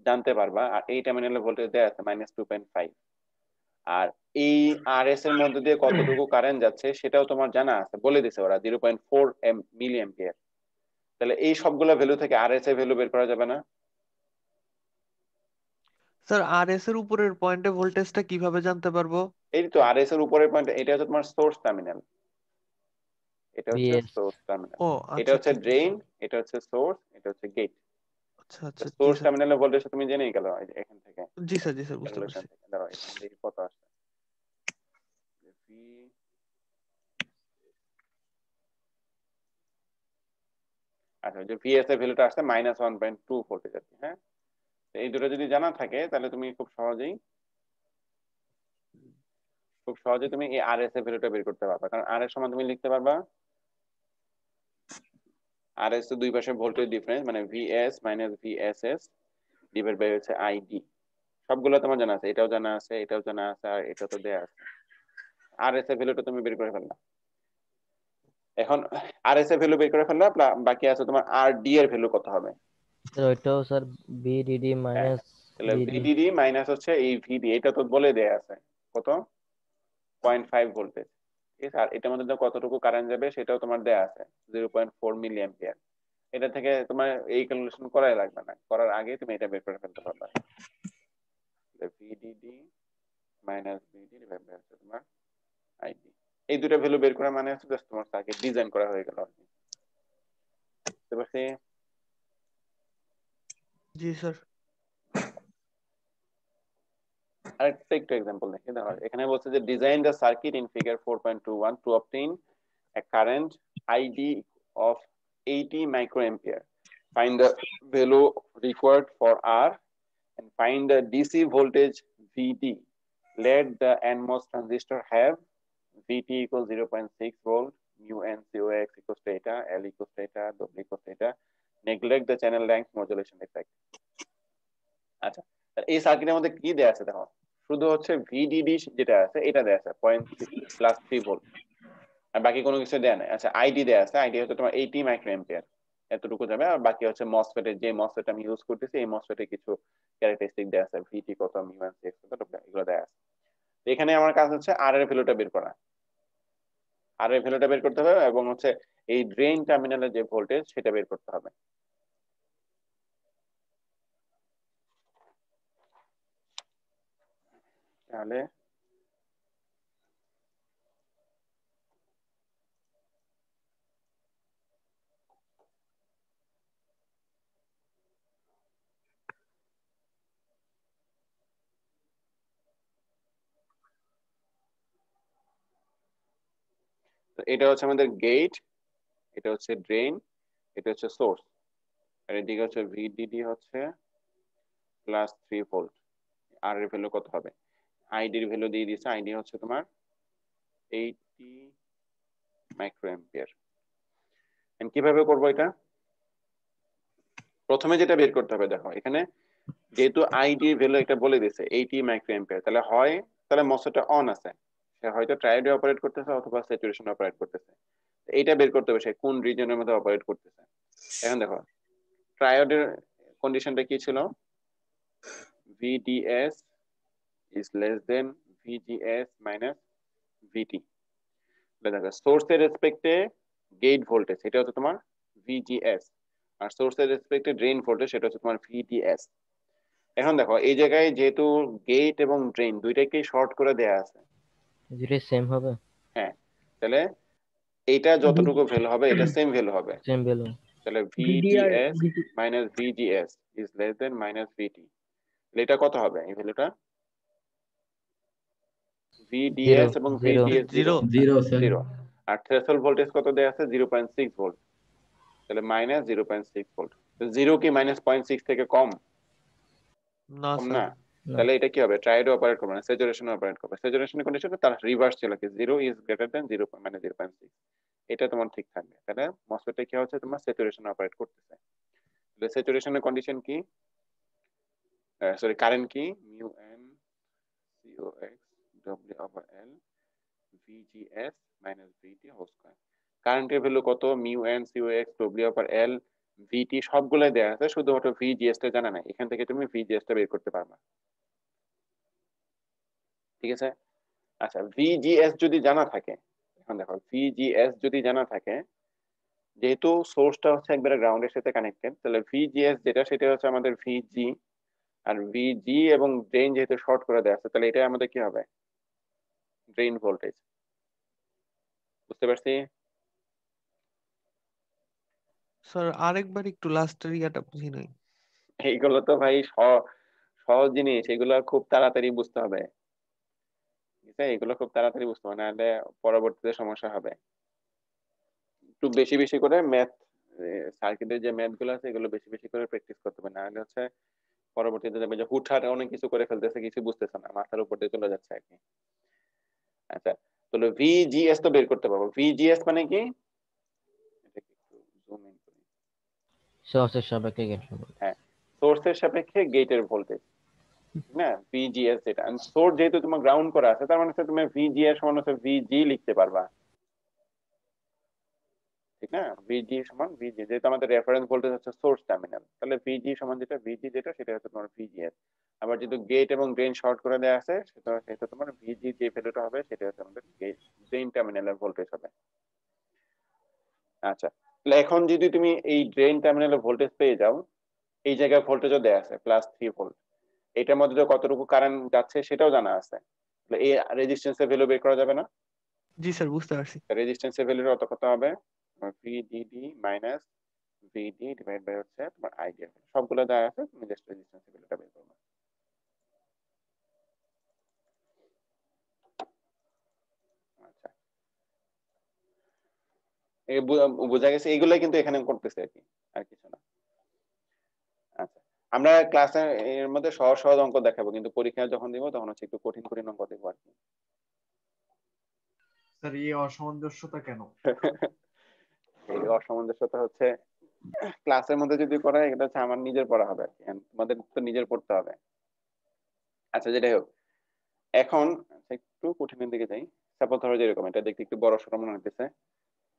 জানতে পারবা, আর এই টার্মিনালের ভোল্টেজ দেয়া আছে -2.5, আর এই RS এর মধ্যে দিয়ে কতটুকু কারেন্ট যাচ্ছে সেটাও তোমার জানা আছে, বলে দিছে ওরা 0.4 মিলি অ্যাম্পিয়ার। তাহলে এই সবগুলো ভ্যালু থেকে RS এর ভ্যালু বের করা যাবে না? স্যার আরএস এর উপরের পয়েন্টে ভোল্টেজটা কিভাবে জানতে পারবো? এই তো RS এর উপরের পয়েন্ট, এটা হচ্ছে তোমার সোর্স টার্মিনাল, এটা হচ্ছে বিএস। সোর্স টার্মিনাল, ও এটা আচ্ছা হচ্ছে আচ্ছা ড্রেন, এটা হচ্ছে সোর্স, এটা হচ্ছে গেট। আচ্ছা আচ্ছা। জি সোর্স স্যার। টার্মিনালের ভোল্টেজ তুমি জেনেই গেল এখান থেকে, জি স্যার। জি স্যার, বুঝতে ক্যালকুলেশন পারছি। থেকে। দাঁড়াও এখানে দেখি কত আসছে। আচ্ছা, যে ভিএস এর ভ্যালুটা আসছে -1.2 ভোল্টেজ আর কি। হ্যাঁ, তো এই দুটো যদি জানা থাকে তাহলে তুমি খুব সহজেই তুমি এই আর এস এর ভ্যালুটা বের করতে পারবা। কারণ আর এর সমান তুমি লিখতে পারবা আর এস তো দুই পাশে ভোল্টেজ ডিফারেন্স, মানে VS minus VSS divide by হচ্ছে আইডি। সবগুলো তোমার জানা আছে, এটাও জানা আছে, এটাও জানা আছে, আর এটা তো দেয়া আছে। আর এস এর ভ্যালুটা তুমি বের করে ফেললা। এখন আর এস এর ভ্যালু বের করে ফেললা, বাকি আছে তোমার আর ডি এর ভ্যালু কত হবে? স্যার ওইটাও স্যার ভিডিডি মাইনাস তাহলে ভিডি। ভিডিডি মাইনাস হচ্ছে এই ভিডি, এটা তো বলে দেয়া আছে কত 0.5 ভোল্টেজ। ঠিক আছে, আর এটার মধ্যে কতটুকু কারেন্ট যাবে সেটাও তোমার দেয়া আছে 0.4 মিলি অ্যাম্পিয়ার। এটা থেকে তোমার এই ক্যালকুলেশন করাই লাগবে না, করার আগে তুমি এটা বের করে ফেলতে পারবে। VDD minus VD divide by হচ্ছে তোমার আইডি। এই দুটো ভ্যালু বের করা মানে হচ্ছে জাস্ট তোমার সার্কিট ডিজাইন করা হয়ে গেল আর কি। বুঝতে পারছি? জি স্যার। আরেকটা একটু एग्जांपल দেখি। দেখো এখানে বলছে যে design the circuit in figure 4.21 two obtain a current ID of 80 microampere. Find the value required for R and find the DC voltage VD. Let the NMOS transistor have VT equals 0.6 volt, mu n COX equals to eta, L equals to eta, W equals to eta. Neglect the channel length modulation effect. আচ্ছা, এই সার্কিটের মধ্যে কি দেয়া আছে দেখো, শুধু হচ্ছে ভিডিডি যেটা আছে এটা দেয়া আছে 0.3 ভোল্ট, আর বাকি কোনো কিছু দেয়া নাই। আচ্ছা, আইডি দেয়া আছে, আইডি হচ্ছে তোমার 80 মাইক্রোঅ্যাম্পিয়ার, এতটুকু যাবে। আর বাকি হচ্ছে মসফেট এর, যে মসফেট আমি ইউজ করতেছি এই মসফেটে কিছু ক্যারেক্টারিস্টিক দেয়া আছে, ভিটি কত, মিউ এন সি কত, এগুলো দেয়া আছে। এখানে আমার কাজ হচ্ছে আর এর ভ্যালুটা বের করা, আর এর ভ্যালুটা বের করতে হবে এবং হচ্ছে এই ড্রেন টার্মিনালের যে ভোল্টেজ সেটা বের করতে হবে। তাহলে এটা হচ্ছে আমাদের গেট, এটা হচ্ছে ড্রেন, এটা হচ্ছে সোর্স, আর এদিকে হচ্ছে ভিডিডি হচ্ছে +3 ভোল্ট। আর এর ভ্যালু কত হবে? আইডি এর ভ্যালু দিয়ে দিয়েছে, আইডি হচ্ছে তোমার 80 মাইক্রোঅ্যাম্পিয়ার। এন্ড কিভাবে করব এটা? প্রথমে যেটা বের করতে হবে, দেখো এখানে যেহেতু আইডি এর ভ্যালু একটা বলে দিয়েছে 80 মাইক্রোঅ্যাম্পিয়ার, তাহলে মসফেটটা অন আছে, সে হয়তো ট্রায়োডে অপারেট করতেছে অথবা স্যাচুরেশনে অপারেট করতেছে। এইটা বের করতে হবে সে কোন রিজনের মধ্যে অপারেট করতেছে। এখন দেখো ট্রায়োডের কন্ডিশনটা কি ছিল? VDS is less than VGS minus VT। দেখো সোর্সের রেসপেক্টে গেট ভোল্টেজ এটা হচ্ছে তোমার VGS, আর সোর্সের রেসপেক্টে ড্রেন ভোল্টেজ সেটা হচ্ছে তোমার VDS। এখন দেখো এই জায়গায় যেহেতু গেট এবং ড্রেন দুইটাকেই শর্ট করে দেয়া আছে, দুটোই সেম হবে। হ্যাঁ, তাহলে এইটা যতটুকু ভ্যালু হবে এটা সেম ভ্যালু হবে। Same value. তাহলে ভিডি আর VDS VD minus VGS is less than minus VT। এটা কত হবে এই ভ্যালুটা? VDS এবং VGS জিরো। Zero sir. 0, আর থ্রেশহোল্ড ভোল্টেজ কত দেয়া আছে? 0.6 ভোল্ট, তাহলে -0.6 ভোল্ট। তো 0 কি -0.6 থেকে কম? না কম স্যার। না। তাহলে এটা কি হবে? ট্রায়োডে অপারেট করবে না, স্যাচুরেশনে অপারেট করবে। স্যাচুরেশনের কন্ডিশনে তার রিভার্স ছিল কি 0 is greater than 0 মানে 0.6, এটা তোমার ঠিক থাকবে। তাহলে মসফেটটা কি হচ্ছে তোমার স্যাচুরেশনে অপারেট করতেছে। তাহলে স্যাচুরেশনের কন্ডিশন কি, সরি কারেন্ট কি? mu n COX W over L VGS minus VT whole square। কারেন্টের ভ্যালু কত? mu n COX W over L VT সবগুলাই দেয়া আছে, শুধুমাত্র VGS টা জানা নাই। এখান থেকে তুমি VGS টা বের করতে পারবা। ঠিক আছে, আচ্ছা VGS যদি জানা থাকে, এখন দেখো VGS যদি জানা থাকে, যেহেতু সোর্সটা হচ্ছে একবারে গ্রাউন্ডের সাথে কানেক্টেড, তাহলে VGS যেটা সেটা হচ্ছে আমাদের VG, আর VG এবং ড্রেন যেহেতু শর্ট করে দেওয়া আছে তাহলে এটা আমাদের কি হবে? Drain voltage. বুঝতে পারছি? স্যার আরেকবার একটু লাস্টের ইয়াটা বুঝি নাই। এইগুলো তো ভাই সহজ জিনিস, এগুলো খুব তাড়াতাড়ি বুঝতে হবে। ঠিক আছে, এগুলো খুব তাড়াতাড়ি বুঝতে হবে, নাহলে পরবর্তীতে সমস্যা হবে। একটু বেশি বেশি করে ম্যাথ সার্কিটের যে ম্যাথ গুলো আছে এগুলো বেশি বেশি করে প্র্যাকটিস করতে হবে, না হলে হচ্ছে পরবর্তীতে যাবে যে হুটহাট অনেক কিছু করে ফেলতেছে, কিছু বুঝতেছে না, মাথার উপর দিয়ে চলে যাচ্ছে আর কি। আচ্ছা, তাহলে ভিজিএস তো বের করতে পারবো। ভিজিএস মানে কি, এটা একটু জুম ইন করি। সোর্সের সাপেক্ষে গেট হ্যাঁ, সোর্সের সাপেক্ষে গেটের ভোল্টেজ না, ভিজিএস যেটা। সোর্স যেহেতু তোমার গ্রাউন্ড করা আছে, তার মানে হচ্ছে তুমি ভিজিএস সমান হচ্ছে ভিজি লিখতে পারবা, ঠিক না? ভিজি সমান ভিজি, যেহেতু আমাদের রেফারেন্স ভোল্টেজ হচ্ছে সোর্স টার্মিনাল, তাহলে ভিজি সমান যেটা ভিজি যেটা সেটা হচ্ছে তোমার ভিজিএস। আবার যেহেতু গেট এবং ড্রেন শর্ট করে দেওয়া আছে, সেটা তোমার ভিজি যে ভ্যালুটা হবে সেটা হচ্ছে আমাদের গেট ড্রেন টার্মিনালের ভোল্টেজ হবে। আচ্ছা, তাহলে এখন যদি তুমি এই ড্রেন টার্মিনালের ভোল্টেজ পেয়ে যাও, এই জায়গায় ভোল্টেজও দেওয়া আছে +3 ভোল্ট, এটার মধ্যে যে কতটুকু কারেন্ট যাচ্ছে সেটাও জানা আছে, তাহলে এই রেজিস্ট্যান্সের ভ্যালু বের করা যাবে না? জি স্যার, বুঝতে পারছি। রেজিস্ট্যান্সের ভ্যালু কত হবে? VDD minus VD divide by হচ্ছে তোমার আইডিয়াল, সবগুলো দেওয়া আছে, তুমি জাস্ট রেজিস্ট্যান্সের ভ্যালুটা বের করবে। আচ্ছা, এই বোঝা গেছে, এইগুলাই কিন্তু এখানে করতেছে আর কি, আর কিছু না। আচ্ছা, আমরা ক্লাসে এর মধ্যে সহজ সহজ অঙ্ক দেখাবো, কিন্তু পরীক্ষায় যখন দিব তখন হচ্ছে একটু কঠিন কঠিন অঙ্ক দেখবো আর কি। স্যার এই অসামঞ্জস্যতা কেন? এই অসামঞ্জস্যতা হচ্ছে ক্লাসের মধ্যে যদি করা, এটা হচ্ছে আমার নিজের পড়া হবে আর কি, তোমাদের তো নিজের পড়তে হবে। আচ্ছা, যেটাই হোক, এখন একটু কঠিনের দিকে যাই। সাপোজ ধরো যেরকম, এটা দেখতে একটু বড় সড়ো মনে হচ্ছে।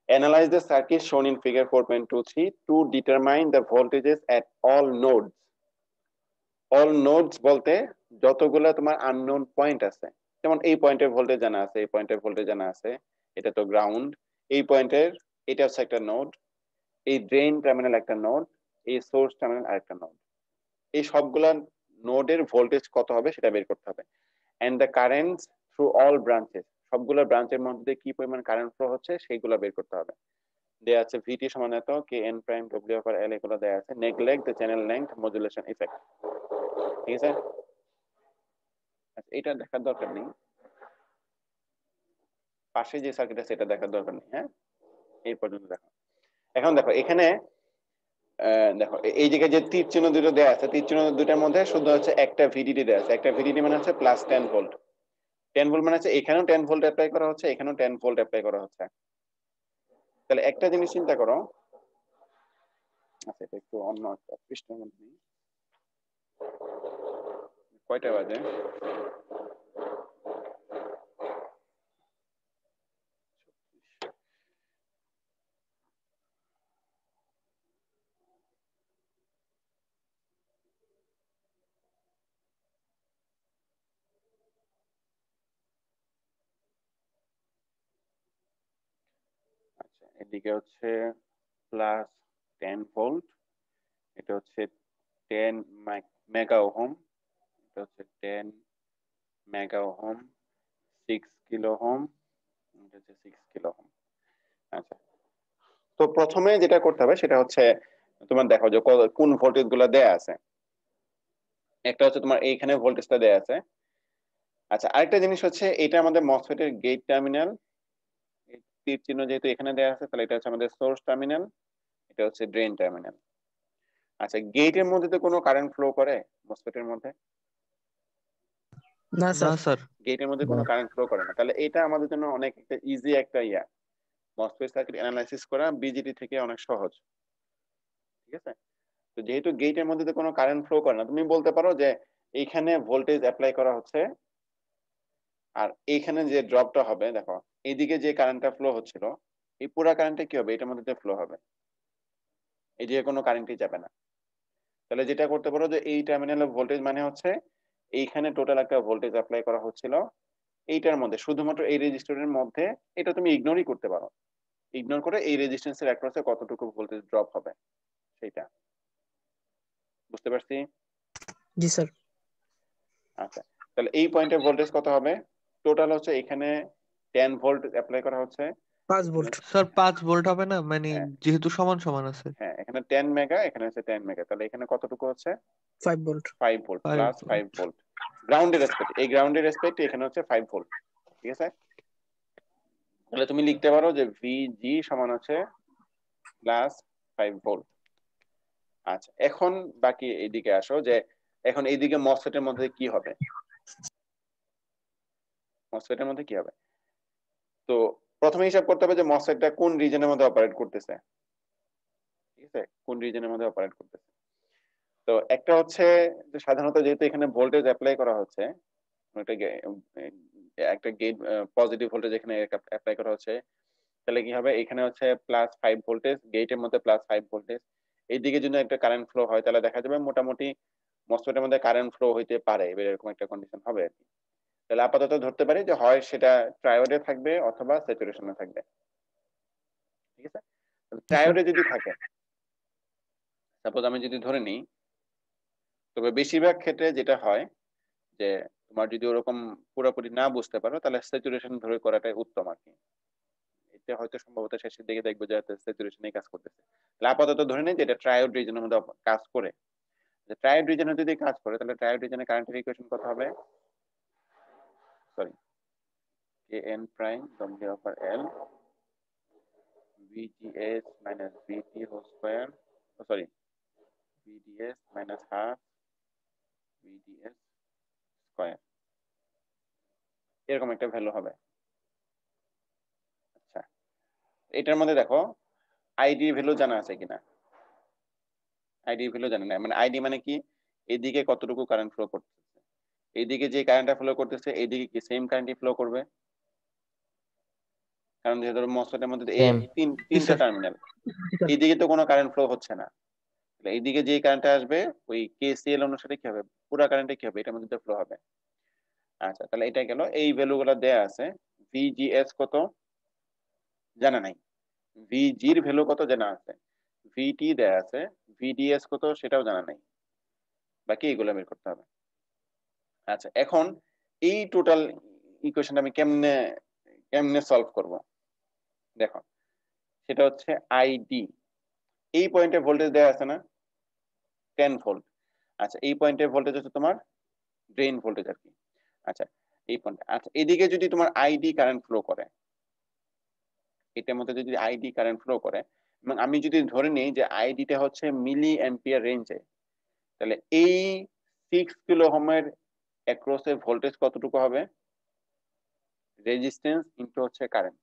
Analyze the circuit shown in figure 4.23 to determine the voltages at all nodes. All nodes বলতে যতগুলো তোমার আননোন পয়েন্ট আছে, যেমন এই পয়েন্টের ভোল্টেজ জানা আছে, এই পয়েন্টের ভোল্টেজ জানা আছে, এটা তো গ্রাউন্ড, এই পয়েন্টের এটা হচ্ছে একটা নোড, এই ড্রেন টার্মিনাল একটা নোড, এই সোর্স টার্মিনাল আরেকটা নোড, এই সবগুলা নোডের ভোল্টেজ কত হবে সেটা বের করতে হবে। And the current through all branches, সবগুলো ব্রাঞ্চের মধ্যে কি পরিমাণ কারেন্ট ফ্লো হচ্ছে সেইগুলো বের করতে হবে। দেয়া আছে ভিটি সমান এত, K N prime W over L, এগুলো দেয়া আছে। Neglect the channel length modulation effect, ঠিক আছে? আচ্ছা, এটা দেখার দরকার নেই, পাশে যে সার্কিট আছে এটা দেখার দরকার নেই। হ্যাঁ, এই পর্যন্ত দেখো। এখন দেখো এখানে দেখো এই জায়গায় যে তীর চিহ্ন দুটো দেওয়া আছে, তীর চিহ্ন দুটার মধ্যে শুধু হচ্ছে একটা ভিডিডি দেওয়া আছে। একটা ভিডিডি মানে হচ্ছে +10 ভোল্ট। 10 ভোল্ট মানে হচ্ছে এখানেও 10 ভোল্ট অ্যাপ্লাই করা হচ্ছে, এখানেও 10 ভোল্ট অ্যাপ্লাই করা হচ্ছে। তাহলে একটা জিনিস চিন্তা করো, আচ্ছা এটা একটু অন্য একটা পৃষ্ঠার মধ্যে নেই। কয়টা বাজে? আচ্ছা, এদিকে হচ্ছে +10 ভোল্ট, এটা হচ্ছে 10 মেগা ওহম, এটা হচ্ছে 10 মেগা ওহম, 6 কিলো ওহম, এটা হচ্ছে 6 কিলো ওহম। আচ্ছা, তো প্রথমে যেটা করতে হবে সেটা হচ্ছে তোমার দেখো যে কোন ভোল্টেজ গুলো দেয়া আছে। একটা হচ্ছে তোমার এইখানে ভোল্টেজটা দেয়া আছে। আচ্ছা, আরেকটা জিনিস হচ্ছে এটা আমাদের মসফেটের গেট টার্মিনাল, তীর চিহ্ন যেহেতু এখানে দেয়া আছে তাহলে এটা হচ্ছে আমাদের সোর্স টার্মিনাল, এটা হচ্ছে ড্রেন টার্মিনাল। আচ্ছা, গেটের মধ্যে তো কোনো কারেন্ট ফ্লো করে মসফেটের মধ্যে? না না স্যার। স্যার। গেটের মধ্যে কোনো কারেন্ট ফ্লো করে না, তাহলে এটা আমাদের জন্য অনেক একটা ইজি একটা মসফেট সার্কিট অ্যানালাইসিস করা বিজিটি থেকে অনেক সহজ, ঠিক আছে? তো যেহেতু গেটের মধ্যে তো কোনো কারেন্ট ফ্লো করে না, তুমি বলতে পারো যে এইখানে ভোল্টেজ অ্যাপ্লাই করা হচ্ছে, আর এইখানে যে ড্রপটা হবে, দেখো এইদিকে যে কারেন্টটা ফ্লো হচ্ছিল, এই পুরো কারেন্টটা কি হবে, এটার মধ্যে ফ্লো হবে, এই দিকে কোনো কারেন্টই যাবে না। তাহলে যেটা করতে পারো যে এই টার্মিনালের ভোল্টেজ মানে হচ্ছে এইখানে টোটাল একটা ভোল্টেজ অ্যাপ্লাই করা হচ্ছিল, এইটার মধ্যে শুধুমাত্র এই রেজিস্টরের মধ্যে, এটা তুমি ইগনোরই করতে পারো, ইগনোর করে এই রেজিস্ট্যান্সের অ্যাক্রসে কতটুকু ভোল্টেজ ড্রপ হবে সেটা। বুঝতে পারছি? জি স্যার। আচ্ছা, তাহলে এই পয়েন্টের ভোল্টেজ কত হবে? টোটাল হচ্ছে এখানে 10 ভোল্ট অ্যাপ্লাই করা হচ্ছে। 5 ভোল্ট। স্যার 5 ভোল্ট হবে না, মানে হ্যাঁ যেহেতু সমান সমান আছে। হ্যাঁ, এখানে 10 মেগা, এখানে হচ্ছে 10 মেগা, তাহলে এখানে কতটুকু হচ্ছে? 5 volt. 5 volt 5 plus 5 volt. Volt গ্রাউন্ডের রেসপেক্ট, এই গ্রাউন্ডের রেসপেক্ট এখানে হচ্ছে 5 ভোল্ট, ঠিক আছে? তাহলে তুমি লিখতে পারো যে ভিজি সমান হচ্ছে 5 ভোল্ট। আচ্ছা, এখন বাকি এইদিকে আসো, যে এখন এইদিকে মসফেটের মধ্যে কি হবে, মসফেটের মধ্যে কি হবে। তো প্রথমে হিসাব করতে হবে যে মসফেটটা কোন রিজনের মধ্যে অপারেট করতেছে, ঠিক আছে, কোন রিজনের মধ্যে অপারেট করতেছে। তো একটা হচ্ছে যে সাধারণত যেহেতু এখানে ভোল্টেজ অ্যাপ্লাই করা হচ্ছে, একটা গেট পজিটিভ ভোল্টেজ এখানে অ্যাপ্লাই করা হচ্ছে, তাহলে কি হবে, এখানে হচ্ছে +5 ভোল্টেজ, গেটের মধ্যে +5 ভোল্টেজ, এইদিকে যদি একটা কারেন্ট ফ্লো হয় তাহলে দেখা যাবে মোটামুটি মসফেটের মধ্যে কারেন্ট ফ্লো হইতে পারে, এরকম একটা কন্ডিশন হবে আর কি। তাহলে আপাতত ধরতে পারি যে হয় সেটা ট্রায়োডে থাকবে অথবা স্যাচুরেশনে থাকবে, ঠিক আছে। ট্রায়োডে যদি থাকে, সাপোজ আমি যদি ধরে নিই, তবে বেশিরভাগ ক্ষেত্রে যেটা হয় যে তোমার যদি ওরকম পুরোপুরি না বুঝতে পারো তাহলে স্যাচুরেশন ধরে করাটাই উত্তম আর কি। এটা হয়তো সম্ভবত শেষের দিকে দেখবো যে স্যাচুরেশনে কাজ করতেছে। তাহলে আপাতত ধরে নিই যে এটা ট্রায়োড রিজনের মধ্যে কাজ করে। ট্রায়োড রিজনে যদি কাজ করে তাহলে ট্রায়োড রিজনে কারেন্টের ইকুয়েশন কত হবে, sorry, Kn prime W over L VGS minus VT whole square, oh sorry, VDS minus half VDS square, এরকম একটা ভ্যালু হবে। আচ্ছা, এটার মধ্যে দেখো আইডি ভ্যালু জানা আছে কিনা, আইডি ভ্যালু জানা নাই, মানে আইডি মানে কি, এইদিকে কতটুকু কারেন্ট ফ্লো করতেছে, এইদিকে যে কারেন্টটা ফ্লো করতেছে এইদিকে কি সেম কারেন্টই ফ্লো করবে, কারণ যেহেতু মসফেটের মধ্যে এই সেম তিনটা টার্মিনাল, এইদিকে তো কোনো কারেন্ট ফ্লো হচ্ছে না, এইদিকে যে কারেন্টটা আসবে ওই কেসিএল অনুসারে কি হবে, পুরো কারেন্টে কি হবে, এটার মধ্যে ফ্লো হবে। আচ্ছা, তাহলে এটা গেল, এই ভ্যালুগুলো দেয়া আছে। ভিজিএস কত জানা নাই, ভিজির ভ্যালু কত জানা আছে, ভিটি দেয়া আছে, ভিডিএস কত সেটাও জানা নাই, বাকি এগুলো বের করতে হবে। আচ্ছা, এখন এই টোটাল ইকুয়েশনটা আমি কেমনে কেমনে সলভ করব, দেখো সেটা হচ্ছে আইডি, এই পয়েন্টে ভোল্টেজ দেয়া আছে না 10 ভোল্ট। আচ্ছা, এই পয়েন্টে ভোল্টেজ হচ্ছে তোমার ড্রেন ভোল্টেজ আর কি। আচ্ছা, এই পয়েন্ট, আচ্ছা এদিকে যদি তোমার আইডি কারেন্ট ফ্লো করে, এটার মধ্যে যদি আইডি কারেন্ট ফ্লো করে, এবং আমি যদি ধরে নিই যে আইডিটা হচ্ছে মিলি অ্যাম্পিয়ার রেঞ্জে, তাহলে এই 6 কিলো ওহমের অ্যাক্রসে ভোল্টেজ কতটুকু হবে, রেজিস্ট্যান্স ইনটু হচ্ছে কারেন্ট,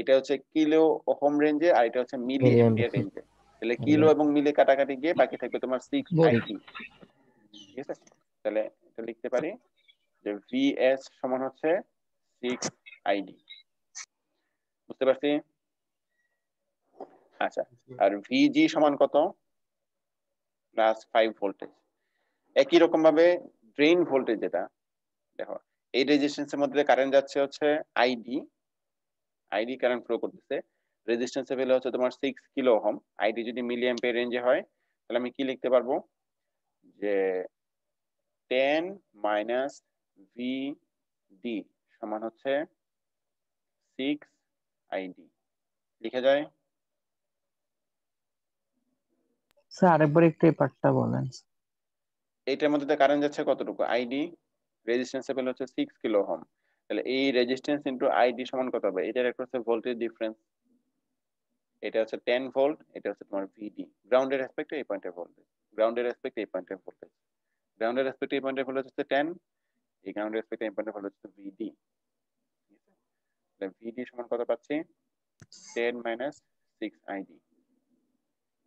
এটা হচ্ছে কিলো ওহম রেঞ্জে আর এটা হচ্ছে মিলি অ্যাম্পিয়ার রেঞ্জে, তাহলে কিলো এবং মিলি কাটাকাটি গিয়ে বাকি থাকবে তোমার 6 আইডি, ঠিক আছে। তাহলে এটা লিখতে পারি যে ভিএস সমান হচ্ছে 6 আইডি, বুঝতে পারছি। আচ্ছা, আর ভিজি সমান কত, +5 ভোল্টেজ। একই রকম ভাবে ড্রেন ভোল্টেজ যেটা, দেখো এই রেজিস্ট্যান্সের মধ্যে কারেন্ট যাচ্ছে হচ্ছে আইডি, আইডি কারেন্ট ফ্লো করতেছে, রেজিস্ট্যান্সের ভ্যালু হচ্ছে তোমার 6 কিলো ওহম, আইডি যদি মিলি অ্যাম্পিয়ার রেঞ্জে হয় তাহলে আমি কি লিখতে পারবো যে 10 মাইনাস ভিডি সমান হচ্ছে 6 আইডি, লিখে যায়। স্যার আরেকবার একটু এই পার্টটা বলেন। এইটার মধ্যে কারেন্ট যাচ্ছে কতটুকু, আইডি, রেজিস্ট্যান্সের ভ্যালু হচ্ছে 6 কিলো ওহম, তাহলে এই রেজিস্ট্যান্স ইনটু আইডি সমান কত হবে, এটার একটা হচ্ছে ভোল্টেজ ডিফারেন্স, এটা হচ্ছে 10 ভোল্ট, এটা হচ্ছে তোমার ভিডি, গ্রাউন্ডের রেসপেক্টে এই পয়েন্টের ভোল্টেজ, গ্রাউন্ডের রেসপেক্টে এই পয়েন্টের ভোল্টেজ, গ্রাউন্ডের রেসপেক্টে এই পয়েন্টের ভোল্টেজ হচ্ছে 10, এই গ্রাউন্ডের রেসপেক্টে এই পয়েন্টের ভোল্টেজ হচ্ছে ভিডি, তাহলে ভিডি সমান কত পাচ্ছি, 10 মাইনাস 6 আইডি।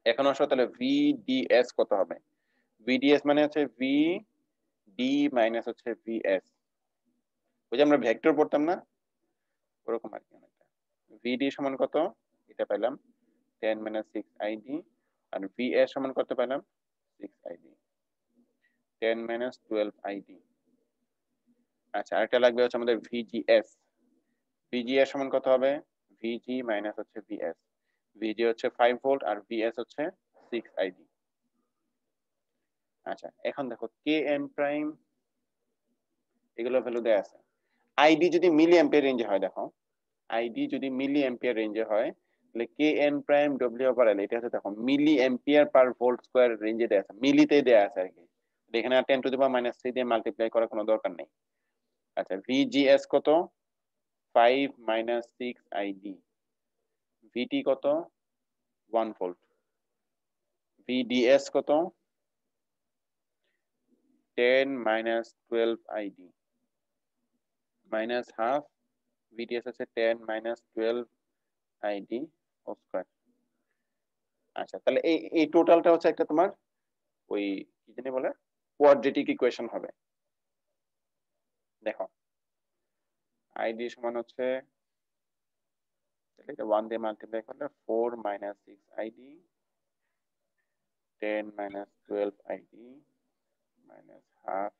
এখন আসো তাহলে ভিডিএস কত হবে, ভিডিএস মানে হচ্ছে ভিডি মাইনাস হচ্ছে ভিএস, ওই যে আমরা ভেক্টর পড়তাম না ওরকম আর কি অনেকটা। ভিডি সমান কত, এটা পেলাম 10 মাইনাস 6 আইডি, আর ভিএস সমান কত পেলাম 6 আইডি, 10 মাইনাস 12 আইডি। আচ্ছা, আরেকটা লাগবে হচ্ছে আমাদের ভিজিএস, ভিজিএস সমান কত হবে, ভিজি মাইনাস হচ্ছে ভিএস, ভিজি হচ্ছে 5 ভোল্ট আর ভিএস হচ্ছে 6 আইডি। আচ্ছা, এখন দেখো কে এন প্রাইম এগুলো ভ্যালু দেয়া আছে, আইডি যদি মিলি অ্যাম্পিয়ার রেঞ্জে হয়, দেখো আইডি যদি মিলি অ্যাম্পিয়ার রেঞ্জে হয় তাহলে K N prime W over L, এটা হচ্ছে দেখো milli ampere per volt square রেঞ্জে দেয়া আছে, মিলিতে দেয়া আছে আর কি, এখানে 10⁻³ দিয়ে মাল্টিপ্লাই করার কোনো দরকার নেই। আচ্ছা, ভিজিএস কত, 5 মাইনাস 6 আইডি, ভিটি কত 1 ভোল্ট। VDS কত? 10 minus 12 ID minus half VDS আছে 10 minus 12 ID হোল স্কয়ার। আচ্ছা, তাহলে এই টোটালটা হচ্ছে একটা তোমার ওই কি জানি বলে কোয়াড্রেটিক ইকুয়েশন হবে। দেখো ID সমান হচ্ছে এটা 1 দিয়ে মাল্টিপ্লাই করলে 4 minus 6 ID 10 minus 12 ID minus half।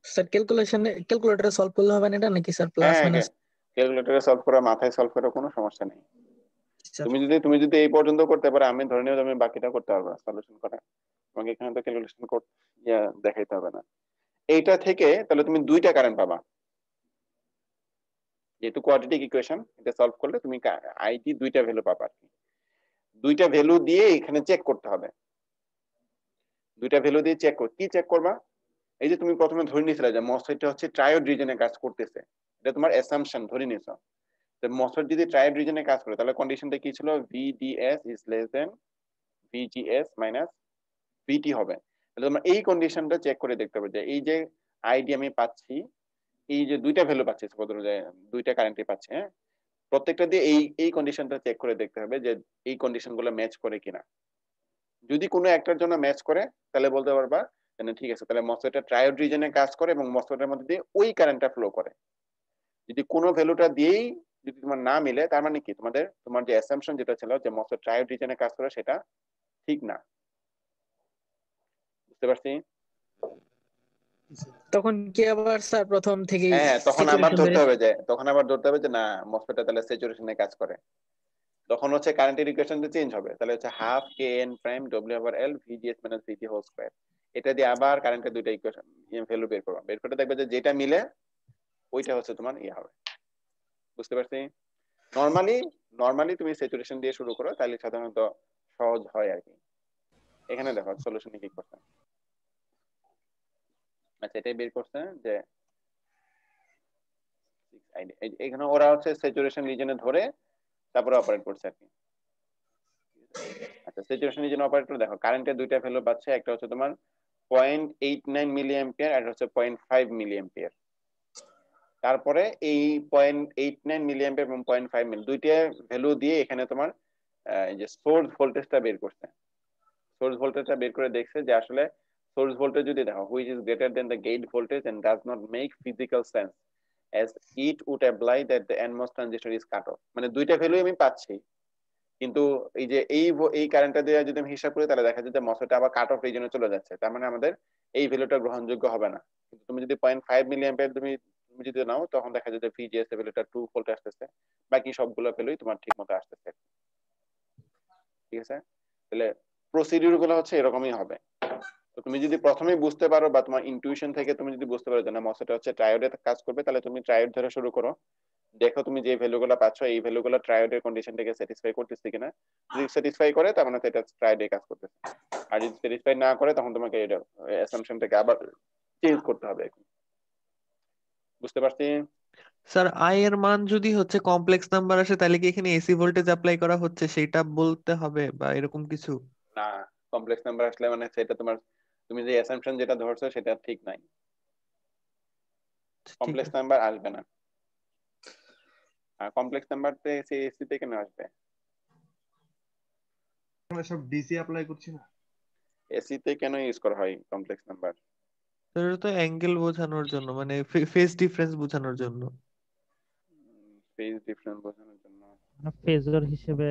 Sir ক্যালকুলেটরে সলভ করলে হবে না এটা নাকি স্যার প্লাস হ্যাঁ, মাইনাস? ক্যালকুলেটরে সলভ করা, মাথায় সলভ করা কোনো সমস্যা নেই। স্যার তুমি যদি এই পর্যন্ত করতে পারো, আমি ধরে নিয়ে আমি বাকিটা করতে পারবো সলিউশন করা। তোমাকে এখানে তো ক্যালকুলেশন দেখাইতে হবে না। এইটা থেকে তাহলে তুমি দুইটা কারেন্ট পাবা, যেহেতু কোয়াড্রেটিক ইকুয়েশন, এটা সলভ করলে তুমি আইটি দুইটা ভ্যালু পাবা আর কি। দুইটা ভ্যালু দিয়ে এখানে চেক করতে হবে। দুইটা ভ্যালু দিয়ে কি চেক করবা? এই যে তুমি প্রথমে ধরে নিয়েছিলে যে মসফেটটা হচ্ছে ট্রায়োড রিজনে কাজ করতেছে, এটা তোমার অ্যাসাম্পশন ধরে নিয়েছো। তো মসফেট যদি ট্রায়োড রিজনে কাজ করে তাহলে কন্ডিশনটা কি ছিল? VDS is less than VGS minus VT হবে। তাহলে তোমরা এই কন্ডিশনটা চেক করে দেখতে হবে যে এই যে আইডি আমি পাচ্ছি, এই যে দুইটা ভ্যালু পাচ্ছি, দুইটা কারেন্টে পাচ্ছি, হ্যাঁ, প্রত্যেকটা দিয়ে এই কন্ডিশনটা চেক করে দেখতে হবে যে এই কন্ডিশনগুলো ম্যাচ করে কিনা। যদি কোনো একটার জন্য ম্যাচ করে তাহলে বলতে পারবা ঠিক আছে, তাহলে মসফেটটা ট্রায়োড রিজনে কাজ করে এবং মসফেটের মধ্যে দিয়ে ওই কারেন্টটা ফ্লো করে। যদি কোনো ভ্যালুটা দিয়েই যদি তোমার না মিলে, তার মানে কি তোমার যে অ্যাসাম্পশন যেটা ছিল যে মসফেট ট্রায়োড রিজনে কাজ করে সেটা ঠিক না। বুঝতে পারছি? তখন কি আবার স্যার প্রথম থেকেই হ্যাঁ, তখন আবার স্যাচুরেশন ধরতে হবে যে না, মসফেটটা তাহলে স্যাচুরেশনে কাজ করে। তখন হচ্ছে কারেন্টের ইকুয়েশনটা চেঞ্জ হবে, তাহলে হচ্ছে half kn prime W/L VGS minus VT whole square. এটা দিয়ে আবার কারেন্টের দুইটা ইকুয়েশন ভ্যালু বের করবে, বের করে দেখবে যে যেটা মিলে ওইটা হচ্ছে তোমার হবে। বুঝতে পারছি? নরমালি তুমি স্যাচুরেশন দিয়ে শুরু করো, তাহলে সাধারণত সহজ হয় আর কি। এখানে দেখো সলিউশনে কি করছে। আচ্ছা, এটাই বের করছে যে এখানে ওরা হচ্ছে স্যাচুরেশন রিজনে ধরে তারপরে অপারেট করছে আর কি। আচ্ছা, স্যাচুরেশন রিজনে অপারেট করে দেখো কারেন্টের দুইটা ভ্যালু পাচ্ছে, একটা হচ্ছে তোমার 0.89 মিলি অ্যাম্পিয়ার আর হচ্ছে 0.5 মিলি অ্যাম্পিয়ার। তারপরে এই 0.89 মিলি অ্যাম্পিয়ার এবং 0.5 মিলি দুইটা ভ্যালু দিয়ে এখানে তোমার এই যে সোর্স ভোল্টেজটা বের করছে। সোর্স ভোল্টেজটা বের করে দেখছে যে আসলে সোর্স ভোল্টেজ যদি দেখো which is greater than the gate voltage and does not make physical sense as it would imply that the NMOS transistor is cut off। মানে দুইটা ভ্যালু আমি পাচ্ছি, কিন্তু এই যে এই কারেন্টটা দিয়ে যদি আমি হিসাব করি তাহলে দেখা যায় যে মসফেটটা আবার কাট অফ রিজনে চলে যাচ্ছে, তার মানে আমাদের এই ভ্যালুটা গ্রহণযোগ্য হবে না। কিন্তু তুমি যদি 0.5 মিলি অ্যাম্পিয়ার তুমি যদি নাও, তখন দেখা যায় যে VGS এর ভ্যালুটা 2 ভোল্ট আসতেছে, বাকি সবগুলো ভ্যালুই তোমার ঠিকমতো আসতেছে। ঠিক আছে? তাহলে প্রসিডিউর গুলো হচ্ছে এরকমই হবে। তো তুমি যদি প্রথমেই বুঝতে পারো বা তোমার ইনটিউশন থেকে তুমি যদি বুঝতে পারো যে না মসফেট হচ্ছে ট্রায়োডে কাজ করবে, তাহলে তুমি ট্রায়োড ধরে শুরু করো। দেখো তুমি যে ভ্যালুগুলো পাচ্ছ এই ভ্যালুগুলো ট্রায়োডের কন্ডিশনটাকে স্যাটিসফাই করতেছে কিনা। যদি স্যাটিসফাই করে তার মানে এটা ট্রায়োডে কাজ করতেছে, আর যদি স্যাটিসফাই না করে তখন তোমাকে এটা অ্যাসাম্পশনটাকে আবার চেঞ্জ করতে হবে। বুঝতে পারছি? স্যার আই এর মান যদি হচ্ছে কমপ্লেক্স নাম্বার আসে তাহলে কি এখানে এসি ভোল্টেজ অ্যাপ্লাই করা হচ্ছে সেটা বলতে হবে বা এরকম কিছু? না, কমপ্লেক্স নাম্বার আসলে মানে সেটা তুমি যে অ্যাসাম্পশন যেটা ধরছো সেটা ঠিক নাই, ঠিক কমপ্লেক্স আছে। নাম্বার আসবে না। আর কমপ্লেক্স নাম্বার এসি তে কেন আসবে? আমরা সব ডিসি অ্যাপ্লাই করছি না। এসি তে কেন ইউজ করা হয় কমপ্লেক্স নাম্বার? তো এটা তো অ্যাঙ্গেল বোঝানোর জন্য, মানে ফেজ ডিফারেন্স বোঝানোর জন্য। ফেজ ডিফারেন্স বোঝানোর জন্য, ফেজর হিসেবে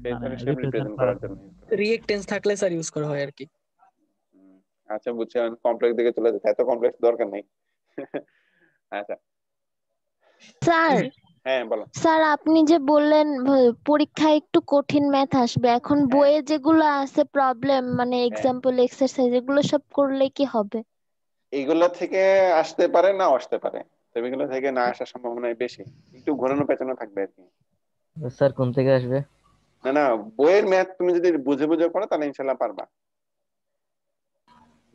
মানে ফেজার হিসেবে রিপ্রেজেন্ট রিপ্রেজেন্ট করার করার জন্য use করা হয়। রিঅ্যাকটেন্স থাকলে স্যার ইউজ করা হয় আর কি। আচ্ছা, বুঝছি, কমপ্লেক্স দিকে চলে যাচ্ছে, এত কমপ্লেক্স দরকার নেই। আচ্ছা, স্যার হ্যাঁ বলো। স্যার আপনি যে বললেন পরীক্ষায় একটু কঠিন ম্যাথ আসবে, এখন হ্যাঁ, বইয়ে যেগুলো আছে প্রবলেম মানে হ্যাঁ, এক্সাম্পল এক্সারসাইজ এগুলো সব করলে কি হবে? এইগুলো থেকে আসতে পারে না আসতে পারে, তবে এগুলো থেকে না আসার সম্ভাবনা বেশি, একটু ঘোরানো পেঁচানো থাকবে আর কি। স্যার কোন থেকে আসবে? না না, বইয়ের ম্যাথ তুমি যদি বুঝে বুঝে করো তাহলে ইনশাল্লাহ পারবা।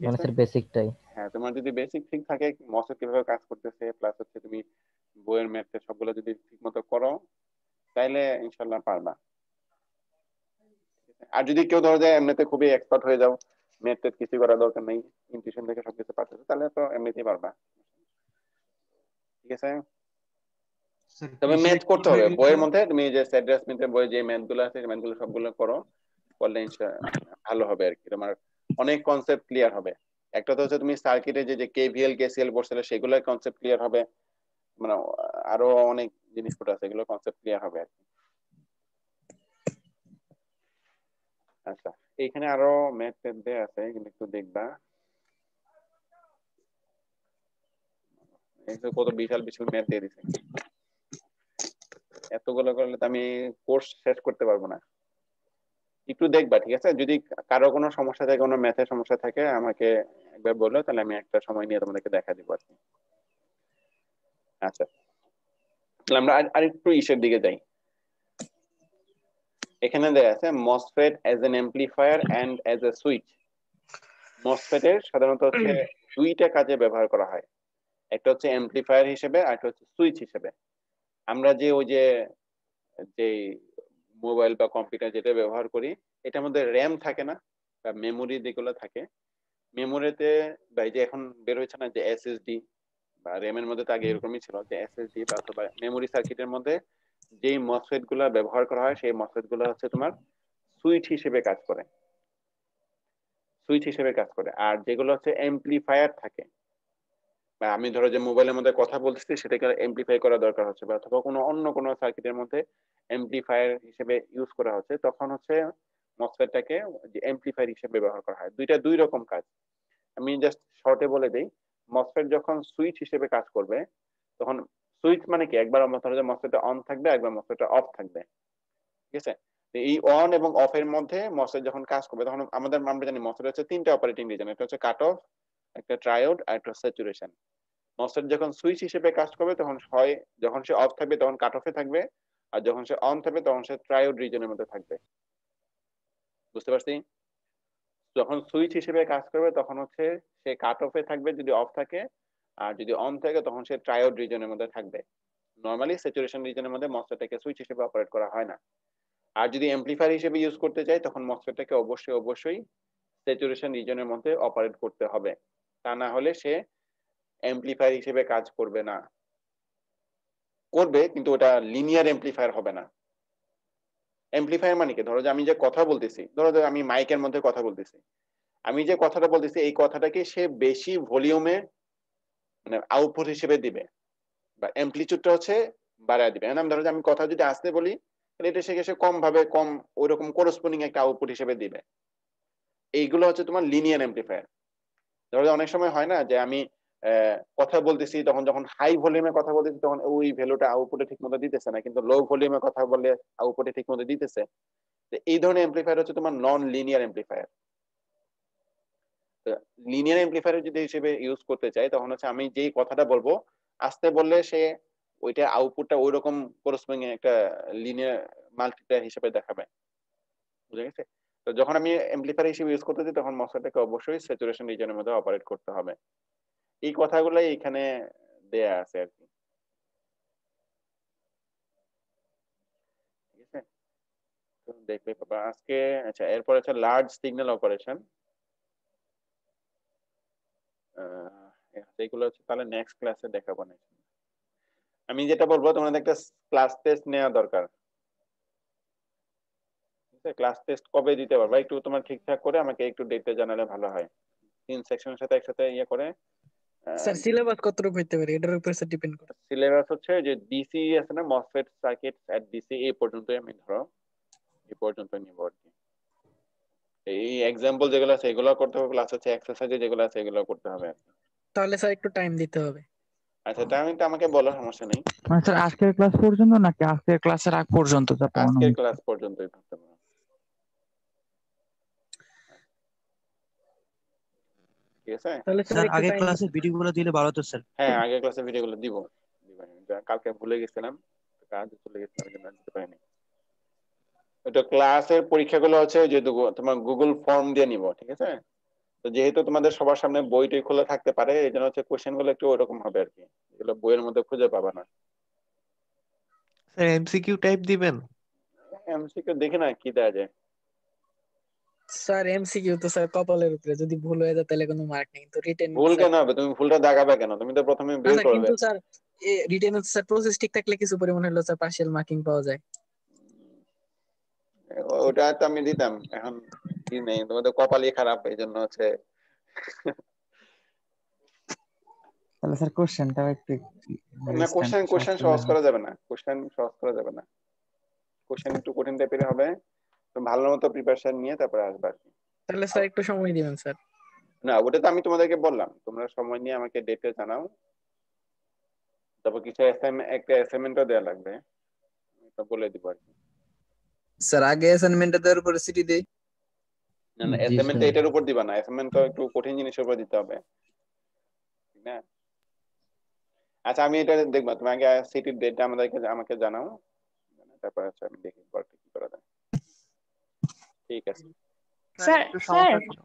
ঠিক মানে আছে? স্যার বেসিকটাই? হ্যাঁ, তোমার যদি বেসিক ঠিক থাকে মসফেট কিভাবে কাজ করতেছে, প্লাস হচ্ছে তুমি বইয়ের ম্যাথ সবগুলো যদি ঠিক মতো করো তাইলে ইনশাল্লাহ পারবা। ঠিক আর যদি কেউ ধরো যে এমনিতে খুবই এক্সপার্ট হয়ে যাও, ম্যাথ ট্যাথ কিছু করার দরকার নেই, ইনটিউশন থেকে সবকিছু পারতেছো, তাহলে তো এমনিতেই পারবা। ঠিক আছে, স্যার তবে কিসে ম্যাথ করতে কিভাবে হবে লিখতে বইয়ের হবে? মধ্যে। তুমি যে স্যাড্রাস মিটের বইয়ে যে ম্যাথ গুলো আছে, ম্যাথ গুলো সবগুলো করো, করলে ভালো হবে আর কি, তোমার অনেক কনসেপ্ট ক্লিয়ার হবে। একটা তো হচ্ছে তুমি সার্কিটে যে যে কেভিএল কেসিএল পড়ছিলে সেগুলোর কনসেপ্ট ক্লিয়ার হবে, মানে আরো অনেক জিনিসপত্র আছে, এগুলো কনসেপ্ট ক্লিয়ার হবে আর কি। আচ্ছা, এইখানে আরো ম্যাথ ট্যাথ দেয়া আছে, এগুলো একটু দেখবা। এই তো কত বিশাল বিশাল ম্যাথ দিয়ে দিছে, এতগুলো করলে তো আমি কোর্স শেষ করতে পারবো না। একটু দেখবা, ঠিক আছে? যদি কারো কোনো সমস্যা থাকে, কোনো ম্যাথের সমস্যা থাকে, আমাকে একবার বলো, তাহলে আমি একটা সময় নিয়ে তোমাদেরকে দেখা দিব আর কি। আচ্ছা, তাহলে আমরা আরেকটু ইসের দিকে যাই। এখানে দেয়া আছে MOSFET as an amplifier and as a switch. মসফেটের সাধারণত হচ্ছে দুইটা কাজে ব্যবহার করা হয়, একটা হচ্ছে এমপ্লিফায়ার হিসেবে আর একটা হচ্ছে সুইচ হিসেবে। আমরা যে ওই যে যে মোবাইল বা কম্পিউটার যেটা ব্যবহার করি, এটার মধ্যে র্যাম থাকে না, বা মেমোরি যেগুলো থাকে, মেমোরিতে বা এই যে এখন বের হয়েছে না যে এসএসডি বা র্যামের মধ্যে তো আগে এরকমই ছিল যে এসএসডি বা অথবা মেমোরি সার্কিটের মধ্যে যেই মসফেট গুলা ব্যবহার করা হয়, সেই মসফেট গুলো হচ্ছে তোমার সুইচ হিসেবে কাজ করে, সুইচ হিসেবে কাজ করে। আর যেগুলো হচ্ছে এমপ্লিফায়ার থাকে, বা আমি ধরো যে মোবাইলের মধ্যে কথা বলতেছি, সেটাকে এমপ্লিফাই করা দরকার হচ্ছে, বা অথবা কোনো অন্য কোনো সার্কিটের মধ্যে এমপ্লিফায়ার হিসেবে ইউজ করা হচ্ছে, তখন হচ্ছে মসফেটটাকে যে এমপ্লিফায়ার হিসেবে ব্যবহার করা হয়। দুইটা দুই রকম কাজ। আমি জাস্ট শর্টে বলে দিই, মসফেট যখন সুইচ হিসেবে কাজ করবে, তখন সুইচ মানে কি, একবার ধরো যে মসফেটটা অন থাকবে, একবার মসফেটটা অফ থাকবে, ঠিক আছে? এই অন এবং অফ এর মধ্যে মসফেট যখন কাজ করবে, তখন আমরা জানি মসফেট হচ্ছে তিনটা অপারেটিং রিজন, একটা হচ্ছে কাট অফ, একটা ট্রায়োড, আর একটা স্যাচুরেশন। মসফেট যখন সুইচ হিসেবে কাজ করবে, তখন হয় যখন সে অফ থাকবে তখন কাট অফে থাকবে, আর যখন সে অন থাকবে তখন সে ট্রায়োড রিজনের মধ্যে থাকবে। বুঝতে পারছি? যখন সুইচ হিসেবে কাজ করবে তখন হচ্ছে সে কাট অফে থাকবে যদি অফ থাকে, আর যদি অন থাকে তখন সে ট্রায়োড রিজনের মধ্যে থাকবে। নরমালি স্যাচুরেশন রিজনের মধ্যে মসফেটটাকে সুইচ হিসেবে অপারেট করা হয় না। আর যদি অ্যাম্পলিফায়ার হিসেবে ইউজ করতে চাই, তখন মসফেটটাকে অবশ্যই স্যাচুরেশন রিজনের মধ্যে অপারেট করতে হবে, তা না হলে সে অ্যাম্পলিফায়ার হিসেবে কাজ করবে না। করবে, কিন্তু ওটা লিনিয়ার অ্যাম্পলিফায়ার হবে না। অ্যাম্পলিফায়ার মানে কি, ধরো যে আমি যে কথা বলতেছি, ধরো যে আমি মাইকের মধ্যে কথা বলতেছি, আমি যে কথাটা বলতেছি এই কথাটাকে সে বেশি ভলিউমে মানে আউটপুট হিসেবে দিবে, বা অ্যাম্পলিটিউডটা হচ্ছে বাড়ায় দিবে। আমি ধরো যে আমি কথা যদি আসতে বলি, তাহলে এটা সে কম ভাবে কম ওইরকম করসপন্ডিং একটা আউটপুট হিসেবে দিবে। এইগুলো হচ্ছে তোমার লিনিয়ার অ্যাম্পলিফায়ার। ধরো যে অনেক সময় হয় না যে আমি কথা বলতেছি, তখন যখন হাই ভলিউমে কথা বলতেছি তখন ওই ভ্যালুটা আউটপুটে ঠিক মতো দিতেছে না, কিন্তু লো ভলিউমে কথা বলে আউটপুটে ঠিক মতো দিতেছে। এই ধরনের অ্যাম্পলিফায়ার হচ্ছে তোমার non linear amplifier. Linear amplifier যদি হিসেবে ইউজ করতে চাই, তখন হচ্ছে আমি যেই কথাটা বলবো, আসতে বললে সে ওইটা আউটপুটটা ওই রকম করসপন্ডিং একটা লিনিয়ার মাল্টিপ্লায়ার হিসেবে দেখাবে। বুঝে গেছে? তো যখন আমি অ্যাম্পলিফায়ার হিসেবে ইউজ করতে চাই, তখন মসফেটটাকে অবশ্যই স্যাচুরেশন রিজনের মধ্যে অপারেট করতে হবে। এই কথাগুলোই এখানে দেয়া আছে আর কি। ঠিক আছে, তো দেখবে বাবা আজকে। আচ্ছা, এরপর আছে লার্জ সিগন্যাল অপারেশন। এগুলো হচ্ছে তাহলে নেক্সট ক্লাসে দেখাবো না। আমি যেটা বলবো, তোমাদের একটা ক্লাস টেস্ট নেওয়া দরকার। ক্লাস টেস্ট কবে দিতে পারবা, একটু তোমার ঠিকঠাক করে আমাকে একটু ডেটে জানালে ভালো হয়। 3 সেকশনের সাথে একসাথে ইয়ে করে। স্যার সিলেবাস কতটুকু হইতে পারে এটার উপর স্যার ডিপেন্ড করে। সিলেবাস হচ্ছে যে ডিসি আছে না, মসফেট সার্কিট এট ডিসি, এই পর্যন্তই আমি ধরো এই পর্যন্ত নিব আর কি। এই এক্সাম্পল যেগুলো আছে এগুলো করতে হবে, প্লাস হচ্ছে এক্সারসাইজ যেগুলো আছে এগুলো করতে হবে আর কি। তাহলে স্যার একটু টাইম দিতে হবে। আচ্ছা, টাইমটা আমাকে বলো, সমস্যা নেই। মানে স্যার আজকের ক্লাস পর্যন্ত নাকি আজকের ক্লাসের আগ পর্যন্ত যা পড়ানো আজকের হয়েছে? ক্লাস পর্যন্তই ধরতে পারো। ঠিক আছে, তাহলে স্যার স্যার একটু আগের টাইম ক্লাসে ভিডিওগুলো দিলে ভালো হতো স্যার। হ্যাঁ আগের ক্লাসে ভিডিওগুলো দিব। কালকে ভুলে গেছিলাম, কাজ চলে গেছিলাম, এই জন্য দিতে পারিনি। এটা ক্লাসের পরীক্ষাগুলো হচ্ছে যেহেতু তোমার গুগল ফর্ম দিয়ে নিব, ঠিক আছে? তো যেহেতু তোমাদের সবার সামনে বইটি খোলা থাকতে পারে, এই জন্য হচ্ছে কোশ্চেন গুলো একটু ওরকম হবে আর কি, এগুলো বইয়ের মধ্যে খুঁজে পাবা না। স্যার এমসিকিউ টাইপ দিবেন? এমসিকিউ দেখি না কি দেয়া যায়। স্যার এমসিকিউ তো স্যার কপালের উপরে, যদি ভুল হয়ে যায় তাহলে কোনো মার্ক নেই, কিন্তু রিটেন ভুল কেন হবে? তুমি ভুলটা দাগাবে কেন? তুমি তো প্রথমে না বের স্যার, করবে। কিন্তু স্যার রিটেন স্যার প্রসেস ঠিক থাকলে কিছু পরিমাণে হলো স্যার পার্শিয়াল মার্কিং পাওয়া যায়। ওটা তো আমি দিতাম, এখন কি নেই, তোমাদের কপালই খারাপ, এই জন্য হচ্ছে। তাহলে স্যার কোশ্চেনটাও একটু না, সহজ কোশ্চেন করলে সহজ হয়। করা যাবে না, কোশ্চেন সহজ করা যাবে না, কোশ্চেন একটু কঠিন টাইপের হবে। তো ভালো মতো প্রিপারেশন নিয়ে তারপরে আসবে আর কি। তাহলে স্যার একটু সময় দিবেন স্যার। না, ওটা তো আমি তোমাদেরকে বললাম, তোমরা সময় নিয়ে আমাকে ডেটে জানাও। তারপর কিছু একটা অ্যাসাইনমেন্টও দেওয়া লাগবে, এটা বলে দিব আর কি। স্যার আগে অ্যাসাইনমেন্টটা দেওয়ার পরে সিটি দেই। না না, জি অ্যাসাইনমেন্ট স্যার। এটার উপর দিবা না, অ্যাসাইনমেন্ট তো একটু কঠিন জিনিসের উপর দিতে হবে, ঠিক না? আচ্ছা, আমি এটা দেখবো, তুমি আগে সিটির ডেটটা আমাকে জানাও, তারপর হচ্ছে আমি দেখি পরে কি করা যায়। ঠিক আছে। স্যার একটু স্যার সমস্যা ছিল।